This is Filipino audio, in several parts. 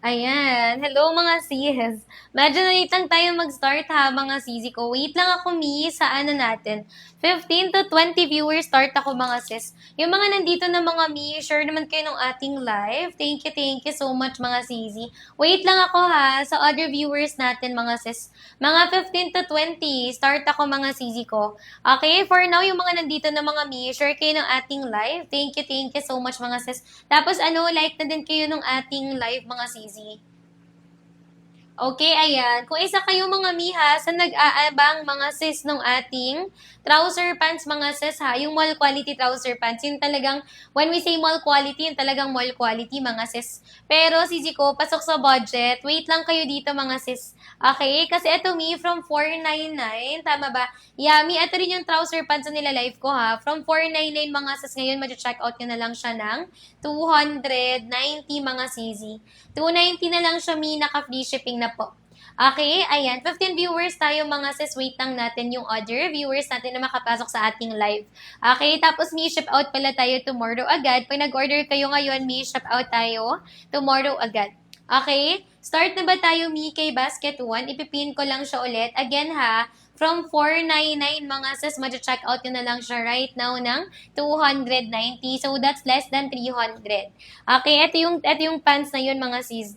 Ayan. Hello mga sis. Medyo na late lang tayo mag-start ha mga sisi ko. Wait lang ako sa natin. 15 to 20 viewers start ako mga sis. Yung mga nandito na mga share naman kayo ng ating live. Thank you so much mga sisi. Wait lang ako ha sa other viewers natin mga sis. Mga 15 to 20 start ako mga sisi ko. Okay, for now yung mga nandito na mga share kayo ng ating live. Thank you so much mga sis. Tapos like na din kayo ng ating live mga sisi. Okay, ayan. Kung isa kayo mga miha sa nag-aabang mga sis nung ating trouser pants mga sis ha, yung mall quality trouser pants, yung talagang, when we say mall quality, yung talagang mall quality mga sis. Pero sisi ko, pasok sa budget, wait lang kayo dito mga sis. Okay, kasi ito from 499, tama ba? Yummy, ito rin yung trouser pants na nila-live ko ha. From 499 mga sis ngayon, mag-check out nyo na lang siya ng 290 mga sisi. 290 na lang siya, naka-free shipping na po. Okay, ayan. 15 viewers tayo mga sis. Wait lang natin yung other viewers natin na makapasok sa ating live. Okay, tapos may ship out pala tayo tomorrow agad. Pag nag-order kayo ngayon, may ship out tayo tomorrow agad. Okay, start na ba tayo kay Basket 1? Ipipin ko lang siya ulit. Again ha, from 499 mga sis, mag-check out nyo na lang siya right now ng 290. So, that's less than 300. Okay, ito yung pants na yun mga sis.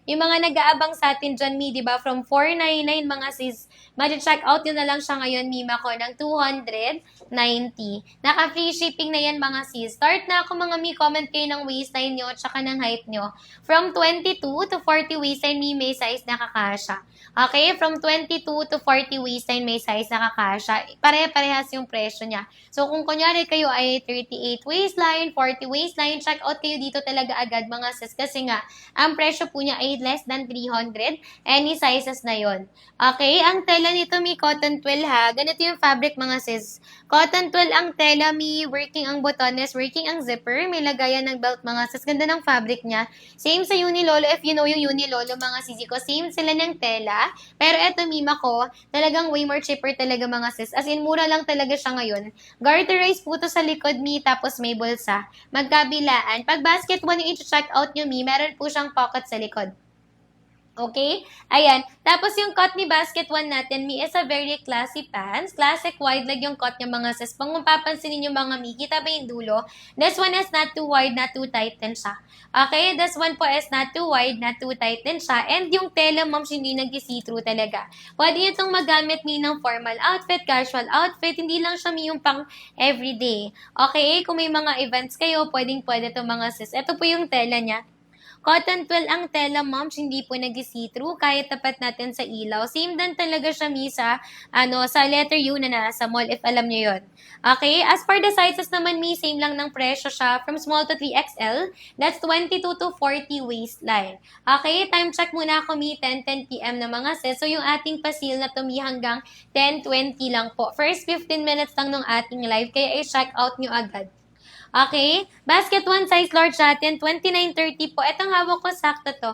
Yung mga nag-aabang sa atin dyan, di ba? From 499 mga sis, mag-check out nyo na lang siya ngayon, Mima ko, ng 290. Naka-free shipping na yan mga sis. Start na ako mga comment kayo ng waistline nyo at saka ng height nyo. From 22 to 40 waistline, may size nakakasya. Okay? From 22 to 40 waistline, may size nakakasya. Pare-parehas yung presyo niya. So, kung kunyari kayo ay 38 waistline, 40 waistline, check out kayo dito talaga agad mga sis. Kasi nga, ang presyo po niya ay less than 300. Any sizes na yon. Okay? Ang tela nito may cotton twill ha. Ganito yung fabric mga sis. Cotton twill ang tela, may working ang botones, working ang zipper, may lagayan ng belt mga sis. Ganda ng fabric niya. Same sa Unilolo. If you know yung Unilolo mga sisi ko, same sila ng tela. Pero eto Mima ko, talagang way more cheaper talaga mga sis. As in, mura lang talaga siya ngayon. Garterize po to sa likod tapos may bulsa. Magkabilaan. Pag basket 1 yung i-check out nyo meron po siyang pocket sa likod. Okay? Ayan. Tapos yung cut ni Basket 1 natin, is a very classy pants. Classic wide leg yung cut niya mga sis. Pag mapapansin ninyo mga kita ba yung dulo? This one is not too wide, not too tight din siya. Okay? This one po is not too wide, not too tight din siya. And yung tela, moms, hindi nag-see-through talaga. Pwede nyo itong magamit ng formal outfit, casual outfit. Hindi lang siya yung pang everyday. Okay? Kung may mga events kayo, pwede itong mga sis. Ito po yung tela niya. Cotton twill ang tela, moms, hindi po nag-see-through, kahit tapat natin sa ilaw. Same din talaga siya, sa letter U na nasa mall, if alam nyo yun. Okay, as for the sizes naman, same lang ng presyo siya, from small to 3XL, that's 22 to 40 waistline. Okay, time check muna ako, 10 p.m. na mga sis. So, yung ating pasil na hanggang 10:20 lang po. First 15 minutes lang ng ating live, kaya i-check out nyo agad. Okay? Basket 1 size large natin, 29.30 po. Itong hawak ko, sakto to.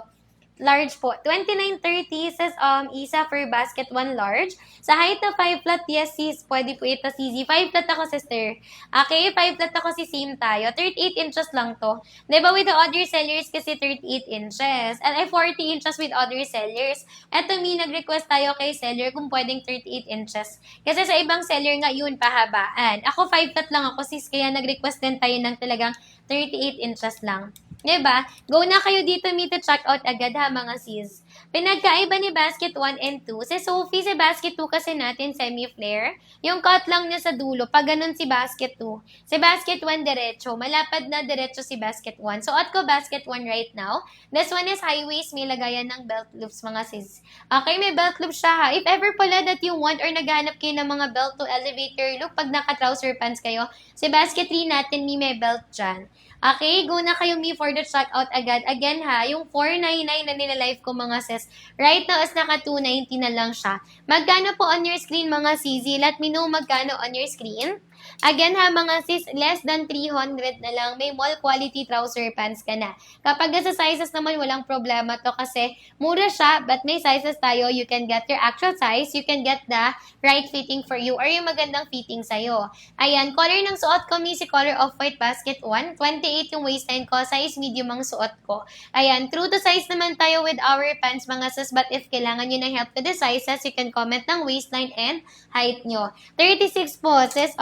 Large po. 29.30 says isa for basket 1 large. Sa height na 5 flat, yes sis, pwede po ito CZ. 5 flat ako sister. Okay, 5 flat ako si same tayo. 38 inches lang to. Diba with the other sellers kasi 38 inches. And ay 40 inches with other sellers. Eto nag-request tayo kay seller kung pwedeng 38 inches. Kasi sa ibang seller nga yun pahabaan. Ako 5 flat lang ako sis, kaya nag-request din tayo ng talagang 38 inches lang. Diba? Go na kayo dito to check out agad ha mga sis. Pinagkaiba ni Basket 1 and 2. Si Sophie, si Basket 2 kasi natin semi-flare. Yung cut lang niya sa dulo. Pag ganun si Basket 2. Si Basket 1 diretso. Malapad na diretso si Basket 1. So, at ko Basket 1 right now. This one is high waist. May lagayan ng belt loops mga sis. Okay, may belt loop siya ha. If ever pala that you want or naghanap kayo ng mga belt to elevate your look pag naka-trouser pants kayo, si Basket 3 natin may belt dyan. Okay, go na kayo for the checkout agad. Again ha, yung 499 na nila-live ko mga sis, right now is naka 290 na lang siya. Magkano po on your screen mga CZ? Let me know magkano on your screen. Again ha mga sis, less than 300 na lang, may mall quality trouser pants ka na. Kapag sa sizes naman, walang problema to kasi mura siya, but may sizes tayo. You can get your actual size, you can get the right fitting for you or yung magandang fitting sa'yo. Ayan, color ng suot ko, Missy, color of white basket 1. 28 yung waistline ko, size medium ang suot ko. Ayan, true to size naman tayo with our pants mga sis, but if kailangan nyo ng help with the sizes, you can comment ng waistline and height nyo. 36 po, sis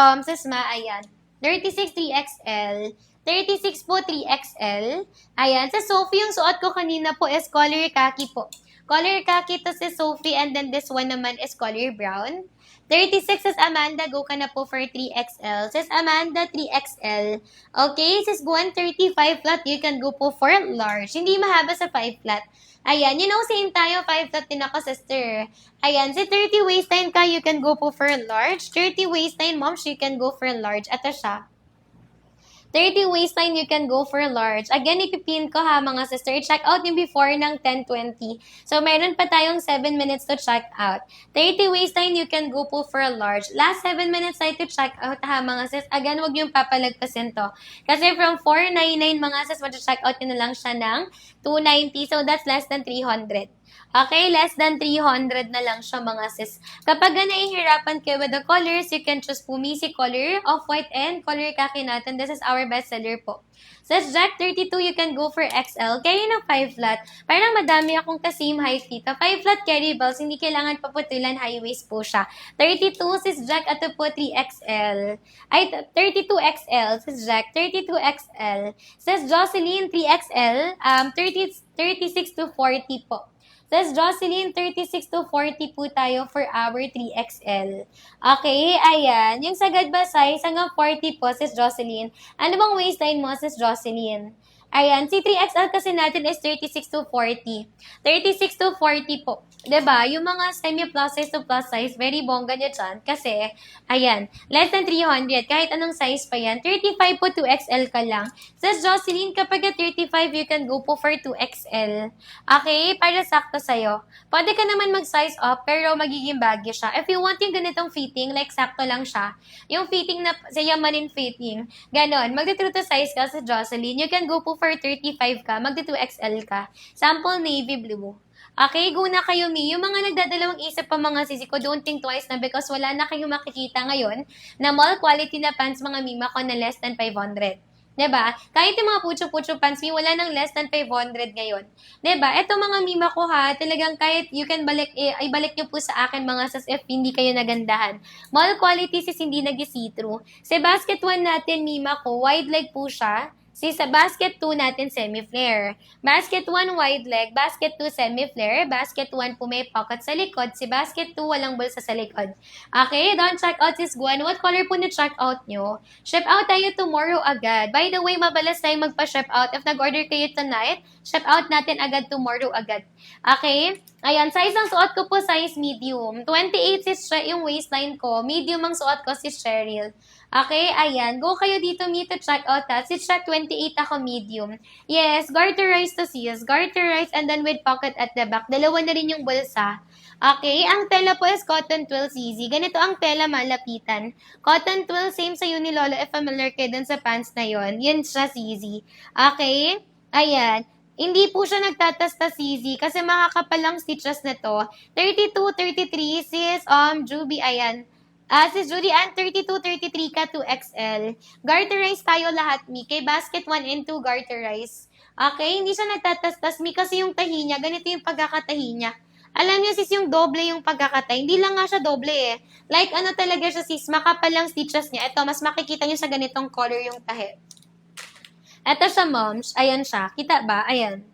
Ma, ayan. 36 3XL. 36 po 3XL. Ayan, sa Sophie, yung suot ko kanina po is color khaki po. Color khaki to si Sophie, and then this one naman is color brown. 36 sis Amanda, go ka na po for 3XL. Sis Amanda, 3XL. Okay, sis Gwen, 35 flat, you can go po for large. Hindi mahaba sa 5 flat. Ayan, you know, same tayo, 5 flat din ako, sister. Ayan, si 30 waistline ka, you can go po for large. 30 waistline, moms, you can go for large. Ito siya. 30 waistline, you can go for large. Again, ipipin ko ha mga sister. Check out yung before ng 10:20. So, meron pa tayong 7 minutes to check out. 30 waistline, you can go po for large. Last 7 minutes tayo to check out ha mga sis. Again, wag yung papalagpasin to. Kasi from 499 mga sis, mag-check out yun na lang siya ng 290. So, that's less than 300. Okay, less than 300 na lang siya mga sis. Kapag nahihirapan kayo with the colors, you can choose po Missy color, off-white, and color khaki natin. This is our bestseller po. Sis Jack, 32, you can go for XL. Carry ng 5 flat. Parang madami akong ka-same height dito. 5 flat carry balls, hindi kailangan paputulan, high waist po siya. 32, sis Jack, ito po 3XL. Ay, 32XL, sis Jack, 32XL. Sis Jocelyn, 3XL, 36 to 40 po. Sis Jocelyn, 36 to 40 po tayo for our 3XL. Okay, ayan. Yung sagad ba size, hanggang 40 po, sis Jocelyn. Ano bang waistline mo, sis Jocelyn? Ayan, si 3XL kasi natin is 36 to 40. 36 to 40 po. 'Di ba? Yung mga semi-plus size to plus size, very bongga niya dyan. Kasi, ayan, less than 300. Kahit anong size pa yan. 35 po, 2XL ka lang. Sis Jocelyn, kapag 35, you can go po for 2XL. Okay? Para sakto sa'yo. Pwede ka naman mag-size up, pero magiging baggy siya. If you want yung ganitong fitting, like sakto lang siya. Yung fitting na, sa yamanin fitting, ganon. Magti-true to size ka sa Jocelyn. You can go po for 35 ka, magti-2XL ka. Sample navy blue. Okay, go na kayo, Mi. Yung mga nagdadalawang isip pa mga sisi ko, don't think twice na because wala na kayong makikita ngayon na mall quality na pants mga mima ko na less than 500. 'Di ba? Kahit yung mga pucho-pucho pants, Mi, wala nang less than 500 ngayon. 'Di ba? Ito mga mima ko ha, talagang kahit you can ibalik niyo po sa akin mga sis if hindi kayo nagandahan. Mall quality sis hindi nag-see-through. Sa basket 1 natin, mima ko, wide leg po siya. Sa basket 2 natin, semi-flare. Basket 1, wide leg. Basket 2, semi-flare. Basket 1 po may pocket sa likod. Si basket 2, walang bulsa sa likod. Okay, don't check out sis Gwen. What color po na-check out nyo? Ship out tayo tomorrow agad. By the way, mabalas tayo magpa-ship out. If nag-order kayo tonight, ship out natin agad tomorrow agad. Okay? Ayan, size ng suot ko po, size medium. 28 sis yung waistline ko. Medium ang suot ko, sis Cheryl. Okay, ayan. Go kayo dito, me, to check out that. Si check 28 ako, medium. Yes, garterized to sis. Garterized and then with pocket at the back. Dalawa na rin yung bulsa. Okay, ang tela po is cotton twill CZ. Ganito ang tela, malapitan. Cotton twill, same sa Unilolo. If familiar kayo dun sa pants na yon, yun siya CZ. Okay, ayan. Hindi po siya nagtatasta CZ kasi makakapal lang stitches na to. 32, 33, sis, Juby, ayan. Sis Judy, and 32, 33 ka, 2XL. Garterize tayo lahat, Mi. Kay basket 1 and 2, garterize. Okay, hindi siya nagtatastas, Mi, kasi yung tahi niya, ganito yung pagkakatahi niya. Alam niyo, sis, yung doble yung pagkakatahi. Hindi lang nga siya doble eh. Like, ano talaga siya, sis, makapal lang stitches niya. Ito, mas makikita niyo sa ganitong color yung tahi. Ito siya, moms. Ayan siya. Kita ba? Ayan.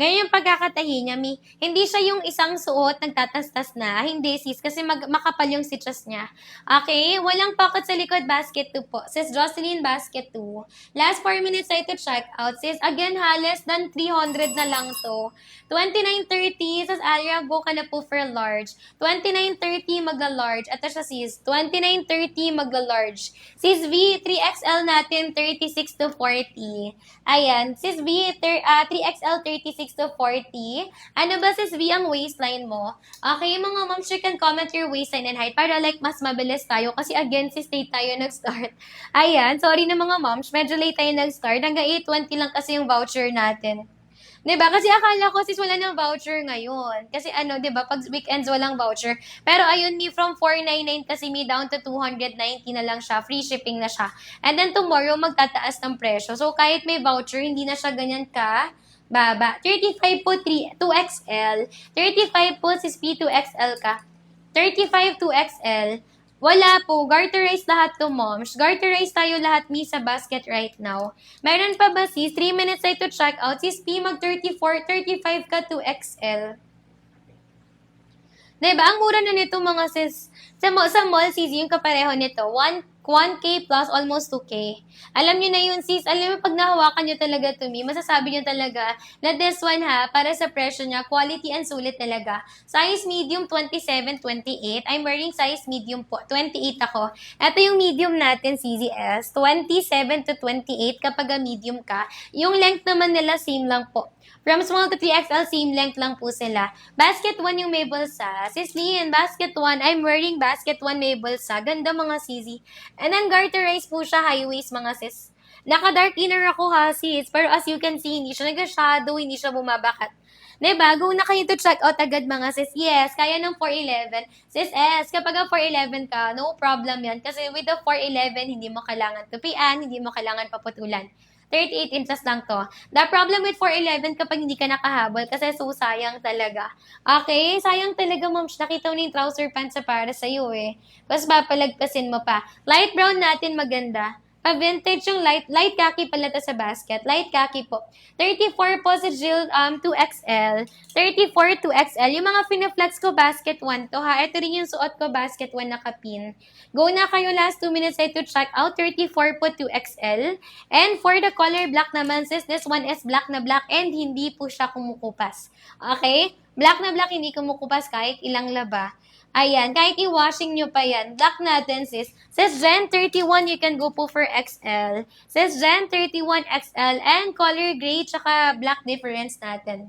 Ngayon yung pagkakatahi niya, Mi, hindi siya yung isang suot nagtatastas na. Hindi, sis, kasi makapal yung stitches niya. Okay, walang pocket sa likod, basket 2 po. Sis Jocelyn, basket 2. Last 4 minutes tayo to check out, sis. Again ha, less than 300 na lang to. 29.30, sis Alia, go ka na po for large. 29.30, magla-large. Ito siya, sis. 29.30, magla-large. Sis V, 3XL natin, 36 to 40. Ayan, sis V, 3XL, 36 36 to 40. Ano ba sis V ang waistline mo? Okay, mga moms, you can comment your waistline and height para like mas mabilis tayo kasi again sis late tayo nag-start. Ayan, sorry na mga moms, medyo late tayo nag-start. Hanggang 8:20 lang kasi yung voucher natin. 'Di ba? Kasi akala ko sis wala ng voucher ngayon. Kasi ano, 'di ba, pag weekends walang voucher. Pero ayun, from 499 kasi down to 290 na lang siya. Free shipping na siya. And then tomorrow magtataas ng presyo. So kahit may voucher, hindi na siya ganyan ka baba. 35 po 2XL. 35 po sis P 2XL ka. 35 2XL. Wala po. Garterize lahat to, moms. Garterize tayo lahat, mi, sa basket right now. Meron pa ba, sis? 3 minutes tayo to check out. Sis P, mag 34, 35 ka to XL. Diba? Ang mura na nito, mga sis. Sa mall, sis, yung kapareho nito. 1K plus almost 2K. Alam nyo na yun, sis. Alam mo, pag nahawakan nyo talaga to me, masasabi nyo talaga na this one ha, para sa presyo niya, quality and sulit talaga. Size medium 27, 28. I'm wearing size medium po. 28 ako. Ito yung medium natin, CZS. 27 to 28 kapag medium ka. Yung length naman nila, same lang po. From small to 3XL, same length lang po sila. Basket 1 yung may bulsa. Sis Lian, basket 1. I'm wearing basket 1 may bulsa. Ganda mga CZ. And then garterize po siya, high waist mga sis. Naka-dark inner ako ha sis. Pero as you can see, hindi siya nag-shadow, hindi siya bumabakat. Diba? Go na kayo to check out agad mga sis. Yes, kaya ng 411. Sis S, kapag 411 ka, no problem yan. Kasi with the 411, hindi mo kailangan tupian, hindi mo kailangan paputulan. 38 inches lang to. The problem with 411 kapag hindi ka nakahabol kasi so sayang talaga. Okay? Sayang talaga, moms. Nakita mo na yung trouser pants sa para sa'yo eh. Tapos papalagpasin mo pa. Light brown natin maganda. Pa-vintage yung light khaki pala to sa basket. Light khaki po. 34 po si Jill 2XL. 34 2XL. Yung mga pinaflex ko basket 1 to ha. Ito rin yung suot ko basket 1 nakapin. Go na kayo last 2 minutes to check out. 34 po 2XL. And for the color black naman sis, this one is black na black and hindi po siya kumukupas. Okay? Black na black, hindi kumukupas kahit ilang laba. Ayan, kahit i-washing nyo pa yan. Black natin, sis. Sis Gen 31, you can go po for XL. Sis Gen 31 XL and color gray tsaka black difference natin.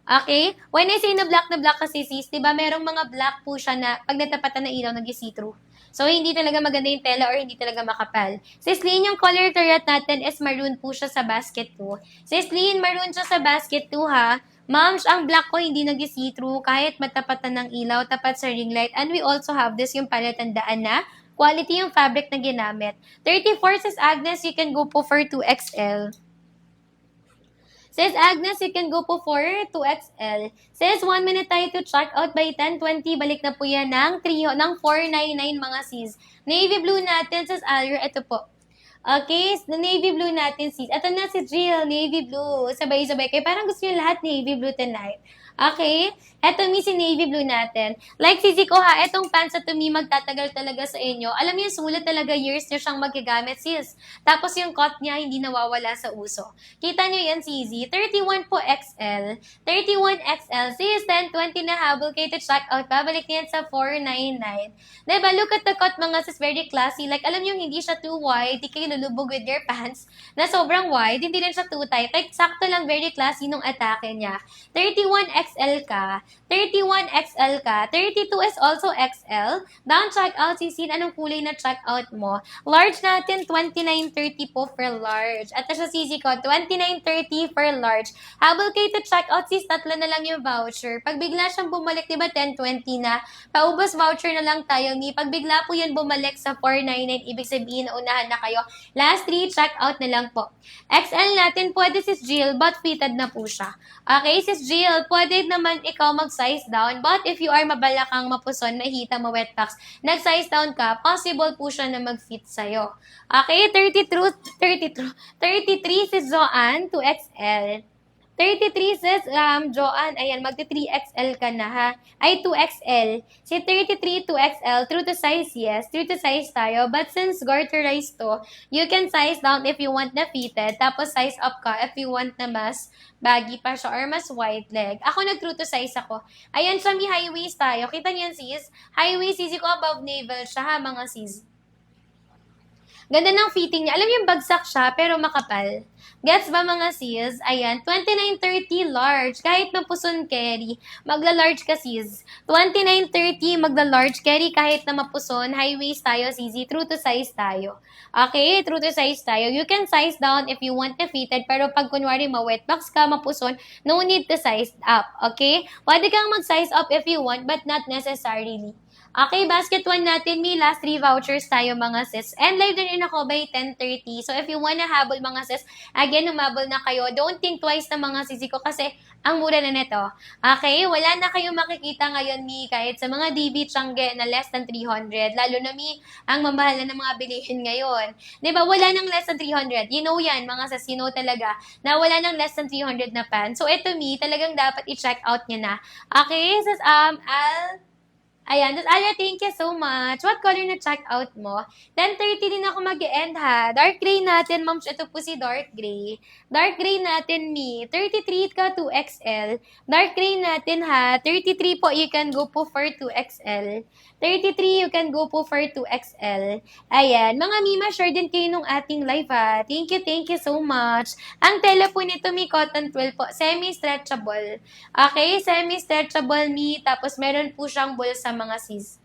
Okay? When I say na black kasi sis, diba merong mga black po siya na pag natapatan na ilaw, nag-see-through. So, hindi talaga maganda yung tela or hindi talaga makapal. Sis Lynn, yung color turret natin is maroon po siya sa basket 2. Sis Lynn, maroon siya sa basket 2 ha. Moms, ang black ko hindi nag-see-through kahit matapatan ng ilaw, tapat sa ring light. And we also have this yung palatandaan na quality yung fabric na ginamit. 34, sis Agnes, you can go po for 2XL. Sis Agnes, you can go po for 2XL. Sis, 1 minute tayo to check out by 10:20. Balik na po yan ng 499 mga sis. Navy blue natin, sis Alyer, ito po. Okay, the navy blue natin, sis. Ito na si Jill, navy blue. Sabay-sabay kayo. Parang gusto nyo lahat navy blue tonight. Okay? Eto mi si navy blue natin. Like sisi ko ha, etong pants to mi magtatagal talaga sa inyo. Alam niyo, sulit talaga years niyo siyang magagamit, sis. Tapos yung cut niya hindi nawawala sa uso. Kita niyo yan, sisi. 31 po XL. 31 XL. Sis, 10-20 na habol kayo to check out. Babalik niyan sa 499. Diba? Look at the cut mga sis. Very classy. Like, alam niyo, hindi siya too wide. Di kayo lulubog with your pants na sobrang wide. Hindi rin siya too tight. Like, sakto lang. Very classy nung atake niya. 31 XL ka. 31 XL ka. 32 is also XL. Down checkout, sisin, anong kulay na checkout mo? Large natin, 29.30 po for large. At sa sisi ko, 29.30 for large. Habol kayo to checkout, sis, tatlo na lang yung voucher. Pag bigla siyang bumalik, diba 10.20 na, paubos voucher na lang tayo ni. Pag bigla po yan bumalik sa 499, ibig sabihin na unahan na kayo. Last 3, checkout na lang po. XL natin, pwede sis Jill, but fitted na po siya. Okay, sis Jill, pwede naman ikaw mag-size down. But if you are mabalakang, mapuson, mahita, ma-wet packs, nag-size down ka, possible po siya na mag-fit sa'yo. Okay, 33 sis Joanne, 2XL. 33 sis Joanne, ayan, magti-3XL ka na ha. Ay, 2XL. Si 33, 2XL, true to size, yes. True to size tayo. But since garterized to, you can size down if you want na fitted. Tapos size up ka if you want na mas baggy pa siya or mas wide leg. Ako nag-true to size ako. Ayan siya, may high waist tayo. Kita niyo yan, sis? High waist, sisi ko above navel siya ha, mga sis. Ganda ng fitting niya. Alam mo yung bagsak siya, pero makapal. Gets ba mga sis? Ayan, 29.30 large. Kahit mapuson carry, magla-large ka sis. 29.30 magla-large carry kahit na mapuson. High waist tayo, sisi. True to size tayo. Okay, true to size tayo. You can size down if you want na fitted, pero pag kunwari ma-wet box ka, mapuson, no need to size up. Okay? Pwede kang mag-size up if you want, but not necessarily. Okay, basket 1 natin, may last 3 vouchers tayo mga sis. And live din rin ako by 10:30. So if you wanna habol mga sis, again, humabol na kayo. Don't think twice na mga sisi ko kasi ang mura na nito. Okay, wala na kayong makikita ngayon ni kahit sa mga DB Tiangge na less than 300. Lalo na mi, ang mamahal na ng mga bilihin ngayon. 'Di ba? Wala nang less than 300. You know yan, mga sis, you know talaga na wala nang less than 300 na pan. So ito mi, talagang dapat i-check out niya na. Okay, sis, Ayan, tapos Alia, thank you so much. What color na check out mo? 10:30 din ako mag-end ha. Dark gray natin, moms. Ito po si dark gray. Dark gray natin, me. 33 ka, 2XL. Dark gray natin ha. 33 po, you can go po for 2XL. 33, you can go po for 2XL. Ayan, mga mima, share din kayo nung ating live ha. Thank you so much. Ang tela po nito, mi, cotton 12 po. Semi-stretchable. Okay, semi-stretchable, mi. Tapos meron po siyang bulsa mga sis.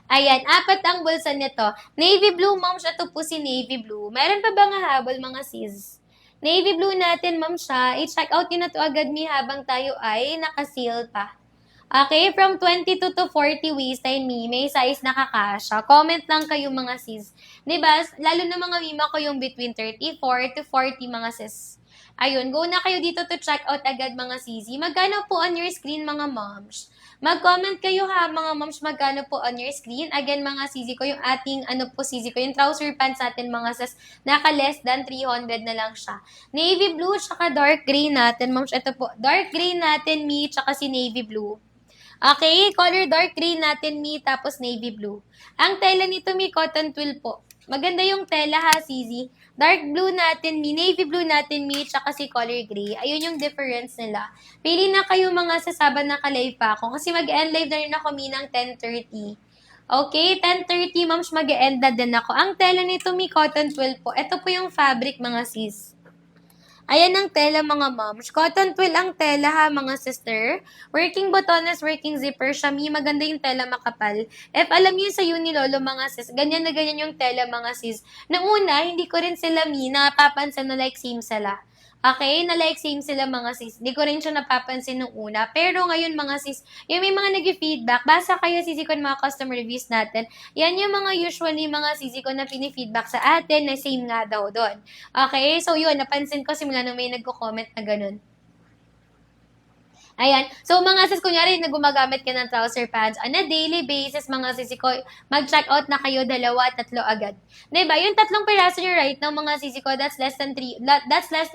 Ayan, 4 ang bulsa nito. Navy blue, ma'am, siya to po si navy blue. Meron pa ba nga habol mga sis? Navy blue natin, ma'am, siya. I-check out nyo na to agad mi habang tayo ay naka-seal pa. Okay, from 22 to 40 waistline mi, may size nakakasya. Comment lang kayo mga sis. Diba? Lalo na mga mima ko yung between 34 to 40 mga sis. Ayun, go na kayo dito to check out agad mga sisi. Magkano po on your screen mga moms? Mag-comment kayo ha mga moms, magkano po on your screen. Again mga sisi ko, yung ating sisi ko, yung trouser pants natin mga sis, naka less than 300 na lang siya. Navy blue, tsaka dark gray natin moms. Ito po, dark gray natin mi, tsaka si navy blue. Okay, color dark gray natin mi, tapos navy blue. Ang tela nito mi, cotton twill po. Maganda yung tela ha, Sisi. Dark blue natin, navy blue natin, tsaka si color gray. Ayun yung difference nila. Pili na kayo mga sasaba na ka-live pa ako. Kasi mag-end live na rin ako, ng 10:30. Okay, 10:30, moms, mag-end na din ako. Ang tela nito, cotton 12 po. Ito po yung fabric, mga sis. Ayan ang tela mga moms. Cotton twill ang tela ha mga sister. Working botones, working zipper siya. Maganda yung tela makapal. If alam niyo sa Unilolo mga sis, ganyan na ganyan yung tela mga sis. Nung una, hindi ko rin sila napapansin na like same sila. Okay, na like same sila mga sis. Hindi ko rin siya napapansin nung una. Pero ngayon mga sis, yung may mga nag-feedback, basa kayo sisi ko ng mga customer reviews natin. Yan yung mga usually mga sisi ko na pinifeedback sa atin na same nga daw doon. Okay, so yun, napansin ko simula nung may nagko-comment na ganun. Ayan. So, mga sis, kunyari, na gumagamit ka ng trouser pads on a daily basis, mga sisi ko, mag-check out na kayo 2, 3 agad. Diba? Yung 3 piraso nyo right now, mga sisi ko, that's less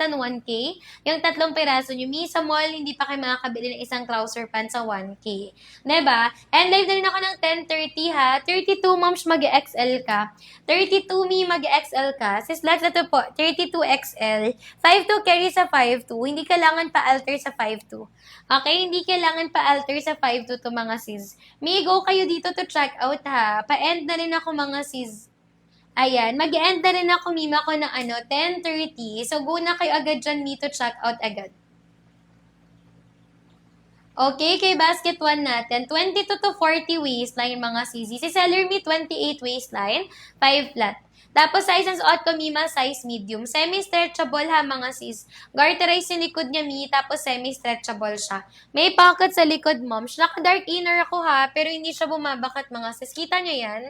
than 1K. Yung 3 piraso nyo, sa mall, hindi pa kayo makakabili ng isang trouser pants sa 1K. Diba? And live na rin ako ng 10:30 ha. 32 moms, mag-XL ka. 32 mag-XL ka. Sis, let's ito po, 32XL. 5'2 carry sa 5'2. Hindi kailangan pa alter sa 5'2. Okay, hindi kailangan pa-alter sa 5'2 to mga sis. May go kayo dito to check out ha. Pa-end na rin ako mga sis. Ayan, mag-end na rin ako mima ko ng 10:30. So, go na kayo agad dyan to check out agad. Okay, kay basket 1 natin, 22 to 40 waistline mga sisi. Si seller me 28 waistline, 5 flat. Tapos, size and suot ko, Mima, size medium. Semi-stretchable ha, mga sis. Garterize yung likod niya, Mi, tapos semi-stretchable siya. May pocket sa likod, moms. Naka-dark inner ako ha, pero hindi siya bumabakat, mga sis. Kita niyo yan?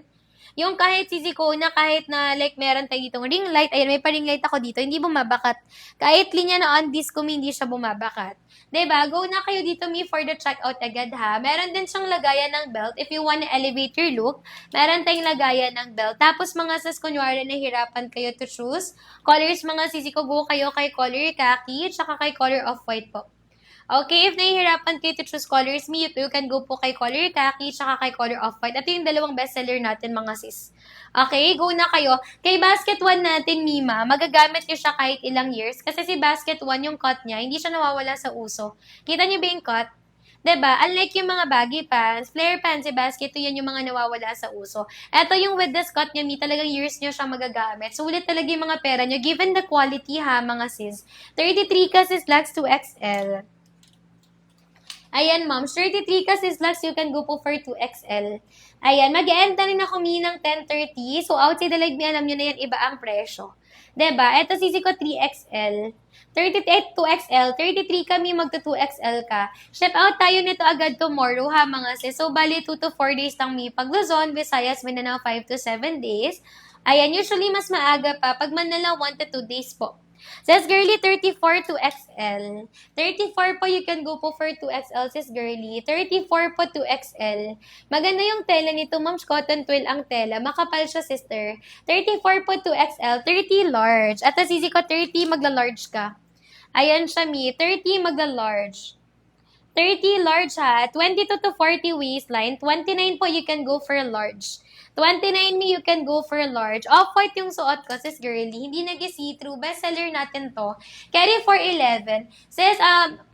Yung kahit sisikona, kahit na like meron tayo ditong ring light, ayun, may pa-ring light ako dito, hindi bumabakat. Kahit linya na on disco, hindi siya bumabakat. Diba? Go na kayo dito, Mi, for the checkout agad, ha? Meron din siyang lagayan ng belt. If you wanna elevate your look, meron tayong lagayan ng belt. Tapos, mga sis, kunwari, nahirapan kayo to choose. Colors, mga sisi ko, go kayo kay color khaki, tsaka kay color off-white po. Okay, if nahihirapan kayo to choose colors, you can go po kay color khaki, tsaka kay color off-white. Ito yung dalawang bestseller natin, mga sis. Okay, go na kayo. Kay basket 1 natin, Mima, magagamit nyo siya kahit ilang years. Kasi si basket 1, yung cut niya, hindi siya nawawala sa uso. Kita niyo ba yung cut? 'Diba? Unlike yung mga baggy pants, flare pants, si basket 2 yan yung mga nawawala sa uso. Eto yung with the Scott niya, mi, talagang years niyo siya magagamit. Sulit talaga yung mga pera niyo, given the quality ha, mga sis. 33 ka sis, lags 2XL. Ayan, ma'am. 33 ka sislaks, you can go po for 2XL. Ayan, mag-end na rin ako mi ng 10:30. So, outside the leg, alam nyo na yan, iba ang presyo. 'Diba? Ito sisi ko 3XL. 38 2XL, 33 kami magto 2XL ka. Ship out tayo nito agad tomorrow ha mga sis. So, bali 2 to 4 days lang mi. Pag Luzon, Visayas, Mindanao 5 to 7 days. Ayan, usually mas maaga pa. Pag Manila, 1 to 2 days po. Sis Girly, 34 to XL. 34 po, you can go po for 2XL, sis Girly. 34 po, 2XL. Maganda yung tela nito, ma'am. Cotton twill ang tela. Makapal siya, sister. 34 po, 2XL. 30 large. At sisi ko, 30, magla-large ka. Ayan siya, mi. 30, magla-large. 30 large ha. 22 to 40 waistline. 29 po, you can go for large. 29 me, you can go for large. Off-white yung suot ko, sis girly. Hindi nag-see-through. Bestseller natin to. Carry 411. Sis,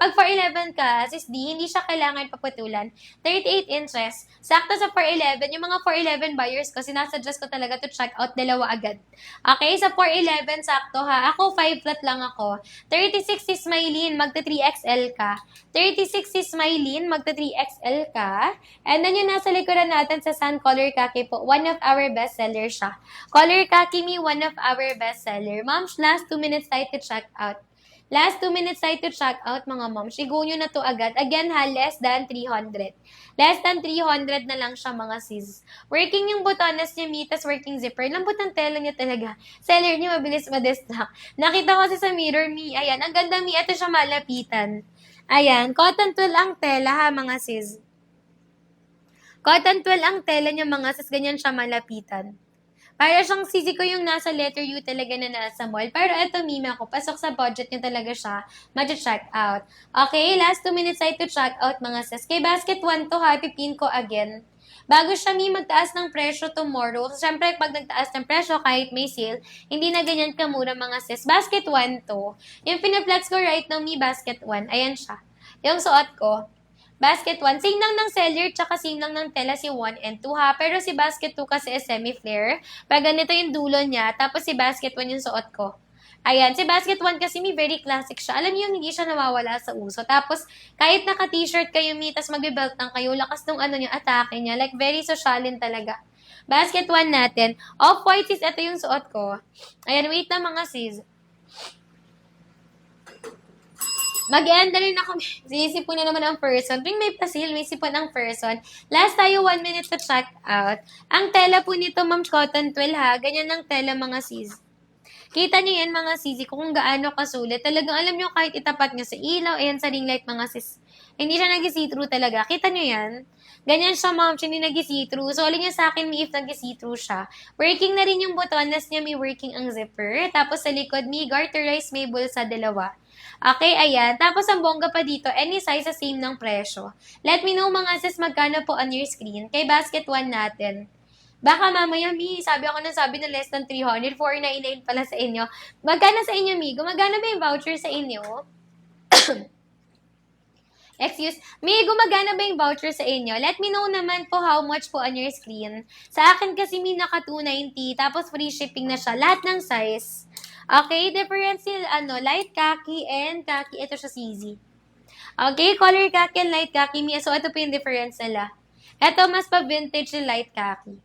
pag 411 ka, sis D, hindi siya kailangan paputulan. 38 inches. Sakto sa 411. Yung mga 411 buyers ko, sinasuggest ko talaga to check out dalawa agad. Okay, sa 411, sakto ha. Ako, 5 flat lang ako. 36 is Mylene, magta 3XL ka. 36 is Mylene, magta 3XL ka. And then yung nasa likuran natin sa Sun Color Khaki po, one of our bestseller siya. Color Khaki me, one of our bestseller. Moms, last 2 minutes tayo to check out. Last 2 minutes tayo to check out, mga moms. Igo nyo na to agad. Again ha, less than 300. Less than 300 na lang siya, mga sis. Working yung botones niya, mitas working zipper. Lambot ang tela niya talaga. Seller niya, mabilis ma-destock. Nakita ko kasi sa mirror, mi. Ayan, ang ganda, mi. Ito siya malapitan. Ayan, cotton twill ang tela ha, mga sis. Cotton twill ang tela niya, mga sis, ganyan siya malapitan. Para siyang sisi ko yung nasa letter U talaga na nasa mall. Pero eto, mima ko, pasok sa budget niya talaga siya. Mag-check out. Okay, last 2 minutes ay to check out, mga sis. Kay basket 1 to ha, pipin ko again. Bago siya magtaas ng presyo tomorrow. So, syempre, pag nagtaas ng presyo, kahit may sale, hindi na ganyan kamura, mga sis. Basket 1 to. Yung pinaplex ko right now, basket 1. Ayan siya. Yung suot ko, basket 1, same lang ng seller, tsaka same lang ng tela si 1 and 2 ha. Pero si basket 2 kasi is semi-flare. Pag ganito yung dulo niya, tapos si basket 1 yung suot ko. Ayan, si basket 1 kasi may very classic siya. Alam niyo yung hindi siya nawawala sa uso. Tapos, kahit naka-t-shirt kayo, mi, tas magbe-belt lang kayo, lakas nung ano niya, atake niya. Like, very socialin talaga. Basket 1 natin. Off-white sis, ito yung suot ko. Ayan, wait na mga sis. Mag-end na rin ako. Sinisipon na naman ang person. Tuwing may pasil, may sipon ang person. Last tayo, 1 minute to check out. Ang tela po nito, ma'am, cotton twill ha. Ganyan ang tela, mga sis. Kita niyo yan, mga sisi, kung gaano kasulit. Talagang alam niyo, kahit itapat niyo sa ilaw, ayan sa ring light, mga sis. Hindi siya nag-see-through talaga. Kita niyo yan? Ganyan siya, ma'am, siya hindi nag-see-through. So, alin niya sa akin, if nag-see-through siya. Working na rin yung botones niya, may working ang zipper. Tapos sa likod, may garterized, may bulsa, dalawa. Okay, ayan. Tapos ang bongga pa dito, any size sa same ng presyo. Let me know, mga sis, magkano po on your screen. Kay basket 1 natin. Baka mamaya, mi, sabi na less than 300, 499 pala sa inyo. Magkano sa inyo, mi? Gumagana ba yung voucher sa inyo? Mi, gumagana ba yung voucher sa inyo? Let me know naman po how much po on your screen. Sa akin kasi, mi, naka 290, tapos free shipping na siya. Lahat ng size. Okay, difference light khaki and khaki. Ito siya CZ. Okay, color khaki and light khaki, mi. So, ito po yung difference nila. Ito, mas pa-vintage yung light khaki.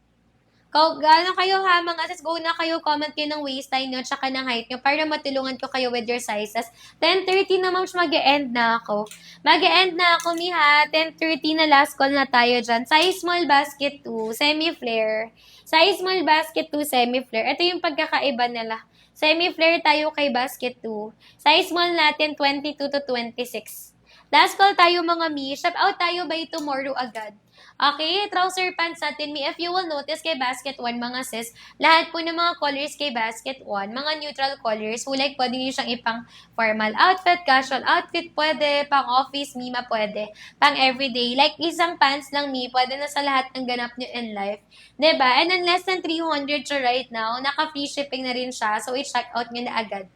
Gano'n kayo ha, mga sis, go na kayo, comment kayo ng waistline nyo, tsaka ng height nyo, para matulungan ko kayo with your sizes. 10:30 na, ma'am, mag-e-end na ako. Mag-e-end na ako, mi ha. 10:30 na, last call na tayo dyan. Size small basket 2, semi-flare. Size small basket 2, semi-flare. Ito yung pagkakaiba nila. Semi-flare tayo kay basket 2. Size small natin, 22 to 26. Last call tayo, mga mi. Shop out tayo by tomorrow agad. Okay, trouser pants natin, mi. If you will notice kay basket 1, mga sis, lahat po ng mga colors kay basket 1, mga neutral colors, so like pwede nyo siyang ipang formal outfit, casual outfit, pwede, pang office, mima, pwede, pang everyday. Like isang pants lang, mi, pwede na sa lahat ng ganap nyo in life. Diba? And then less than 300 siya right now, naka-free shipping na rin siya, so i-check out nyo na agad.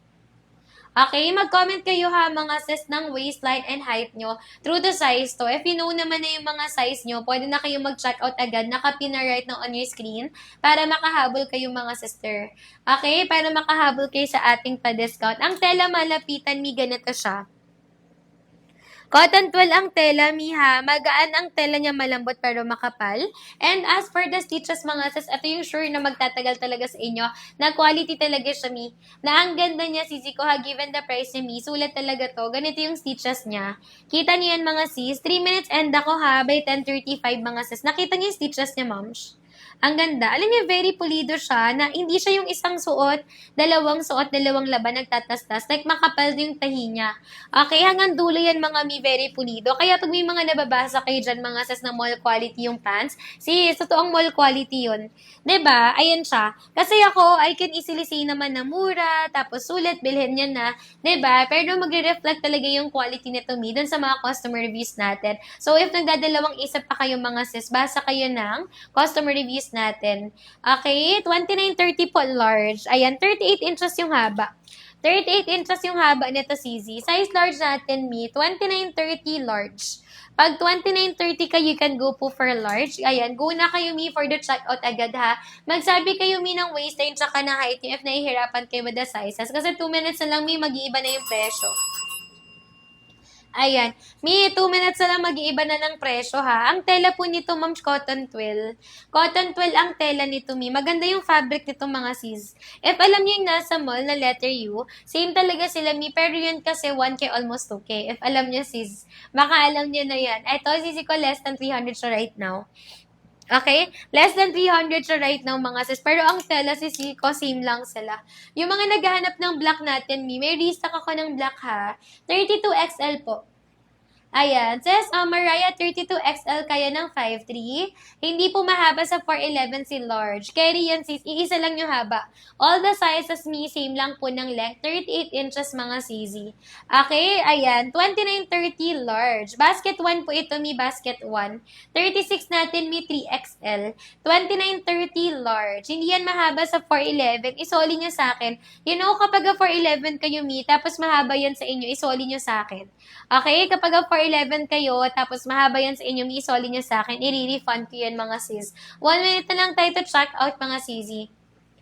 Okay, mag-comment kayo ha mga sis ng waistline and height nyo through the size to. If you know naman na yung mga size nyo, pwede na kayo mag-check out agad. Nakapin na right now on your screen para makahabol kayo mga sister. Okay, para makahabol kayo sa ating pa-discount. Ang tela malapitan, mi ganito siya. Cotton twill ang tela, Miha. Magaan ang tela niya, malambot pero makapal. And as for the stitches, mga sis, ito yung sure na magtatagal talaga sa inyo. Na quality talaga siya, Mi. Na ang ganda niya, sisi ko ha, given the price niya, Mi. Sulat talaga to. Ganito yung stitches niya. Kita niyo yan, mga sis. 3 minutes end ako ha, by 10:35, mga sis. Nakita niyo yung stitches niya, moms? Ang ganda. Alam niyo, very pulido siya, na hindi siya yung isang suot, dalawang laban, nagtatastas. Like, makapal yung tahi niya. Okay, hanggang dulo yan mga mi, very pulido. Kaya pag may mga nababasa kayo dyan, mga sis na mall quality yung pants, totoong mall quality yun. 'Di ba? Ayan siya. Kasi ako, I can easily say naman na mura, tapos sulit, bilhin yan na. 'Di ba? Pero magre-reflect talaga yung quality nito mi dun sa mga customer reviews natin. So, if nagdadalawang isip pa kayo mga sis, basa kayo ng customer reviews natin. Okay, 29.30 po large. Ayan, 38 inches yung haba. 38 inches yung haba nito, CZ. Size large natin, Mi. 29.30 large. Pag 29.30 ka, you can go po for large. Ayan, go na kayo, Mi, for the checkout agad, ha. Magsabi kayo, Mi, ng waistline tsaka na height niyo if nahihirapan kayo with the sizes. Kasi 2 minutes na lang, Mi, mag-iiba na yung presyo. Ayan. Mi, 2 minutes na lang mag-iiba na ng presyo ha. Ang tela po nito, ma'am, cotton twill. Cotton twill ang tela nito, Mi. Maganda yung fabric nito, mga sis. If alam niyo yung nasa mall na letter U, same talaga sila, Mi. Pero yun kasi 1K almost 2K. If alam niyo, sis, baka alam niyo na yan. Ito, sisi ko less than 300 siya right now. Okay? Less than 300 siya right now, mga sis. Pero ang tela, sisi ko, same lang sila. Yung mga naghahanap ng black natin, Mi, may restock ako ng black ha. 32XL po. Ayan. Says, Mariah, 32XL kaya ng 5'3". Hindi po mahaba sa 4'11 si large. Carry yan, sis. Iisa lang yung haba. All the sizes, me, same lang po ng length. 38 inches, mga CZ. Okay, ayan. 29.30 large. Basket 1 po ito, mi, basket 1. 36 natin, mi, 3XL. 29.30 large. Hindi yan mahaba sa 4'11. Isoli nyo sa akin. You know, kapag 4'11 kayo, mi, tapos mahaba yan sa inyo, isoli nyo sa akin. Okay, kapag 4'11 kayo, tapos mahaba yan sa inyo, isoli nyo sa akin, i-refund ko yan, mga sis. 1 minute na lang tayo to check out, mga sisi.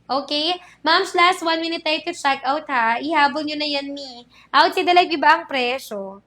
Okay? Moms, last 1 minute tayo to check out, ha? Ihabol nyo na yan, mi. Out si Dalag, iba ang presyo.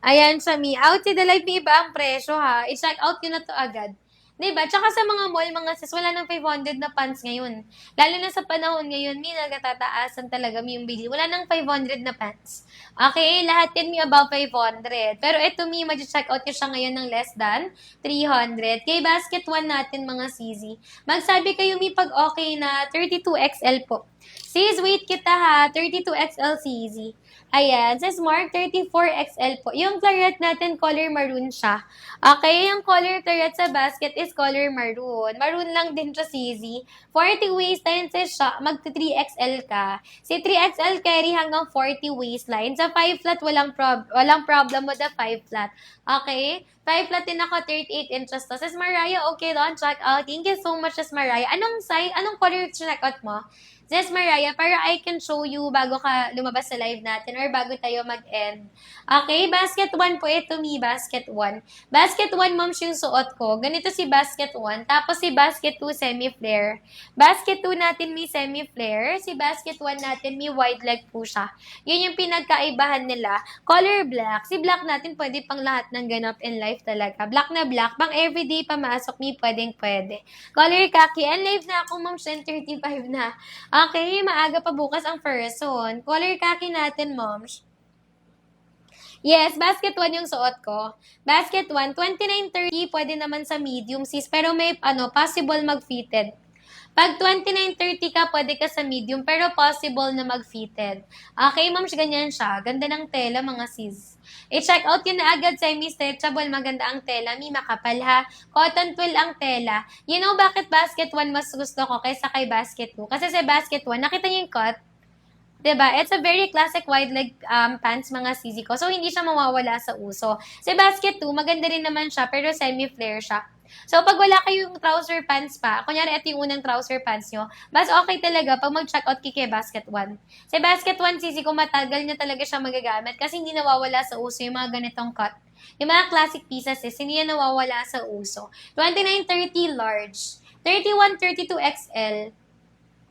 Ayan siya, mi. Out si Dalag, iba ang presyo, ha? I-check out nyo na to agad. Diba? Tsaka sa mga mall, mga sis, wala nang 500 na pants ngayon. Lalo na sa panahon ngayon, mi, nagtataasan talaga mi yung bili. Wala nang 500 na pants. Okay, lahat yan mi above 500. Pero ito mi, mag-check out nyo siya ngayon ng less than 300. Kay basket 1 natin, mga CZ. Magsabi kayo mi pag okay na 32XL po. Sis, wait kita ha. 32XL CZ. Ayan, says Mark, 34XL po. Yung claret natin, color maroon siya. Okay, yung color claret sa basket is color maroon. Maroon lang din siya, CZ. 40 waistline says siya, mag-3XL ka. Si 3XL carry hanggang 40 waistline. Sa 5 flat, walang problem with the 5 flat. Okay? 5 flat din ako, 38 inches to. Says Mariah, okay doon, check out. Thank you so much, says Mariah. Anong size, anong color check out mo? Yes, Mariah, para I can show you bago ka lumabas sa live natin or bago tayo mag-end. Okay, basket 1 po ito, mi, basket 1. Basket 1, moms, yung suot ko. Ganito si basket 1. Tapos si basket 2, semi-flare. Basket 2 natin, mi, semi-flare. Si basket 1 natin, mi, wide leg po siya. Yun yung pinagkaibahan nila. Color black. Si black natin pwede pang lahat ng ganap in life talaga. Black na black. Pang everyday pamasok, mi, pwede. Color khaki. And live na ako, moms, 35 na. Okay, maaga pa bukas ang person. Color khaki natin, moms. Yes, basket 1 yung suot ko. Basket 1, 29.30, pwede naman sa medium, sis. Pero may, possible mag-fitted. Pag 29.30 ka, pwede ka sa medium, pero possible na mag-fitted. Okay, moms, ganyan siya. Ganda ng tela, mga sis. I-check out yun na agad, semi-stretchable. Maganda ang tela, mi, makapal ha. Cotton twill ang tela. You know bakit basket 1 mas gusto ko kaysa kay basket 2? Kasi sa basket 1, nakita niyo yung cut? Diba? It's a very classic wide leg pants, mga sisi ko. So, hindi siya mawawala sa uso. Sa basket 2, maganda rin naman siya, pero semi-flare siya. So, pag wala kayong trouser pants pa, kunyari ito yung unang trouser pants nyo, mas okay talaga pag mag-checkout kayo kay Basket One. Sa Basket One, sisi ko matagal na talaga siya magagamit kasi hindi nawawala sa uso yung mga ganitong cut. Yung mga classic pieces hindi yan nawawala sa uso. 29-30 large, 31-32 XL,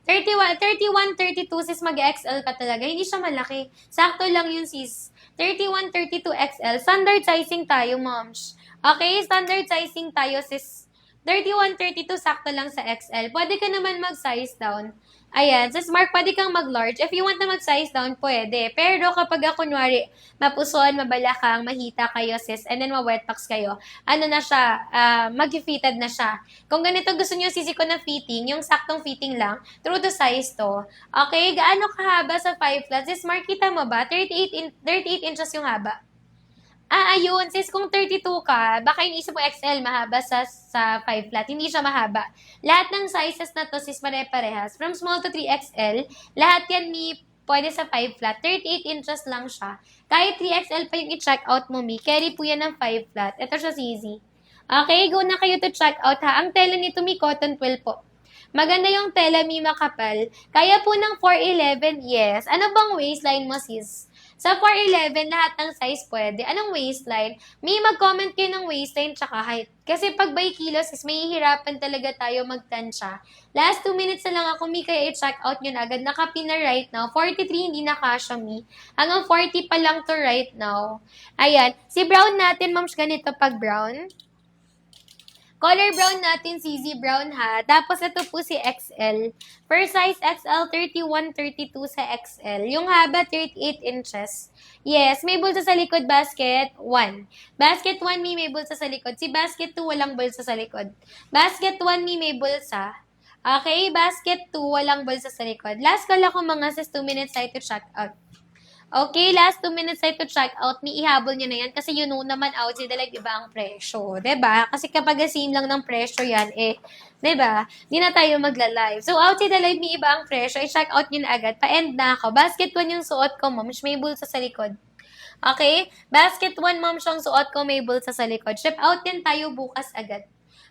31-32 sis mag-XL ka talaga. Hindi siya malaki. Sakto lang yun sis. 31-32 XL. Standard sizing tayo, moms. Okay, standard sizing tayo sis. 31-32 sakto lang sa XL. Pwede ka naman mag-size down. Ayan, sis Mark, pwede kang mag-large. If you want na mag-size down, pwede. Pero kapag kunwari, mapuson, mabalakang, mahita kayo sis, and then ma-wetbox kayo, ano na siya, mag-fitted na siya. Kung ganito gusto nyo sisi ko na fitting, yung saktong fitting lang, true to size to. Okay, gaano kahaba sa 5 flats? Sis Mark, kita mo ba? 38 inches yung haba. Ayun. Sis, kung 32 ka, baka iniisip mo XL, mahaba sa 5 flat. Hindi siya mahaba. Lahat ng sizes na to, sis, pare-parehas. From small to 3XL, lahat yan pwede sa 5 flat. 38 inches lang siya. Kahit 3XL pa yung i-check out mo, carry po yan ng 5 flat. Ito siya, easy. Okay, go na kayo to check out, ha. Ang tela nito, cotton twill po. Maganda yung tela, makapal. Kaya po ng 4'11", yes. Ano bang waistline mo, sis? Sa 4'11", lahat ng size pwede. Anong waistline? Mag-comment kayo ng waistline tsaka height. Kasi pag by kilos, may hihirapan talaga tayo magtansya. Last 2 minutes na lang ako, kaya i-check out nyo na agad. Nakapin na right now. 43, hindi na kasha, Hanggang 40 pa lang to right now. Ayan. Si brown natin, moms, ganito pag brown. Color brown natin, CZ brown ha. Tapos ito po si XL. Per size XL, 31-32 sa XL. Yung haba, 38 inches. Yes, may bulsa sa likod, basket 1. Basket 1, may bulsa sa likod. Si basket 2, walang bulsa sa likod. Basket 1, may bulsa. Okay, basket 2, walang bulsa sa likod. Last call ako mga sis, 2 minutes tayo to check out. Okay, last 2 minutes tayo to check out. Ihabol nyo na yan kasi yun naman outside like iba ang presyo. 'Di ba? Kasi kapag same lang ng presyo yan, 'di ba? Hindi na tayo magla-live. So, outside the live, may iba ang presyo. I-check out nyo na agad. Pa-end na ako. Basket 1 yung suot ko, moms. May bulsa sa likod. Okay? Basket 1, moms, yung suot ko, may bulsa sa likod. Ship out din tayo bukas agad.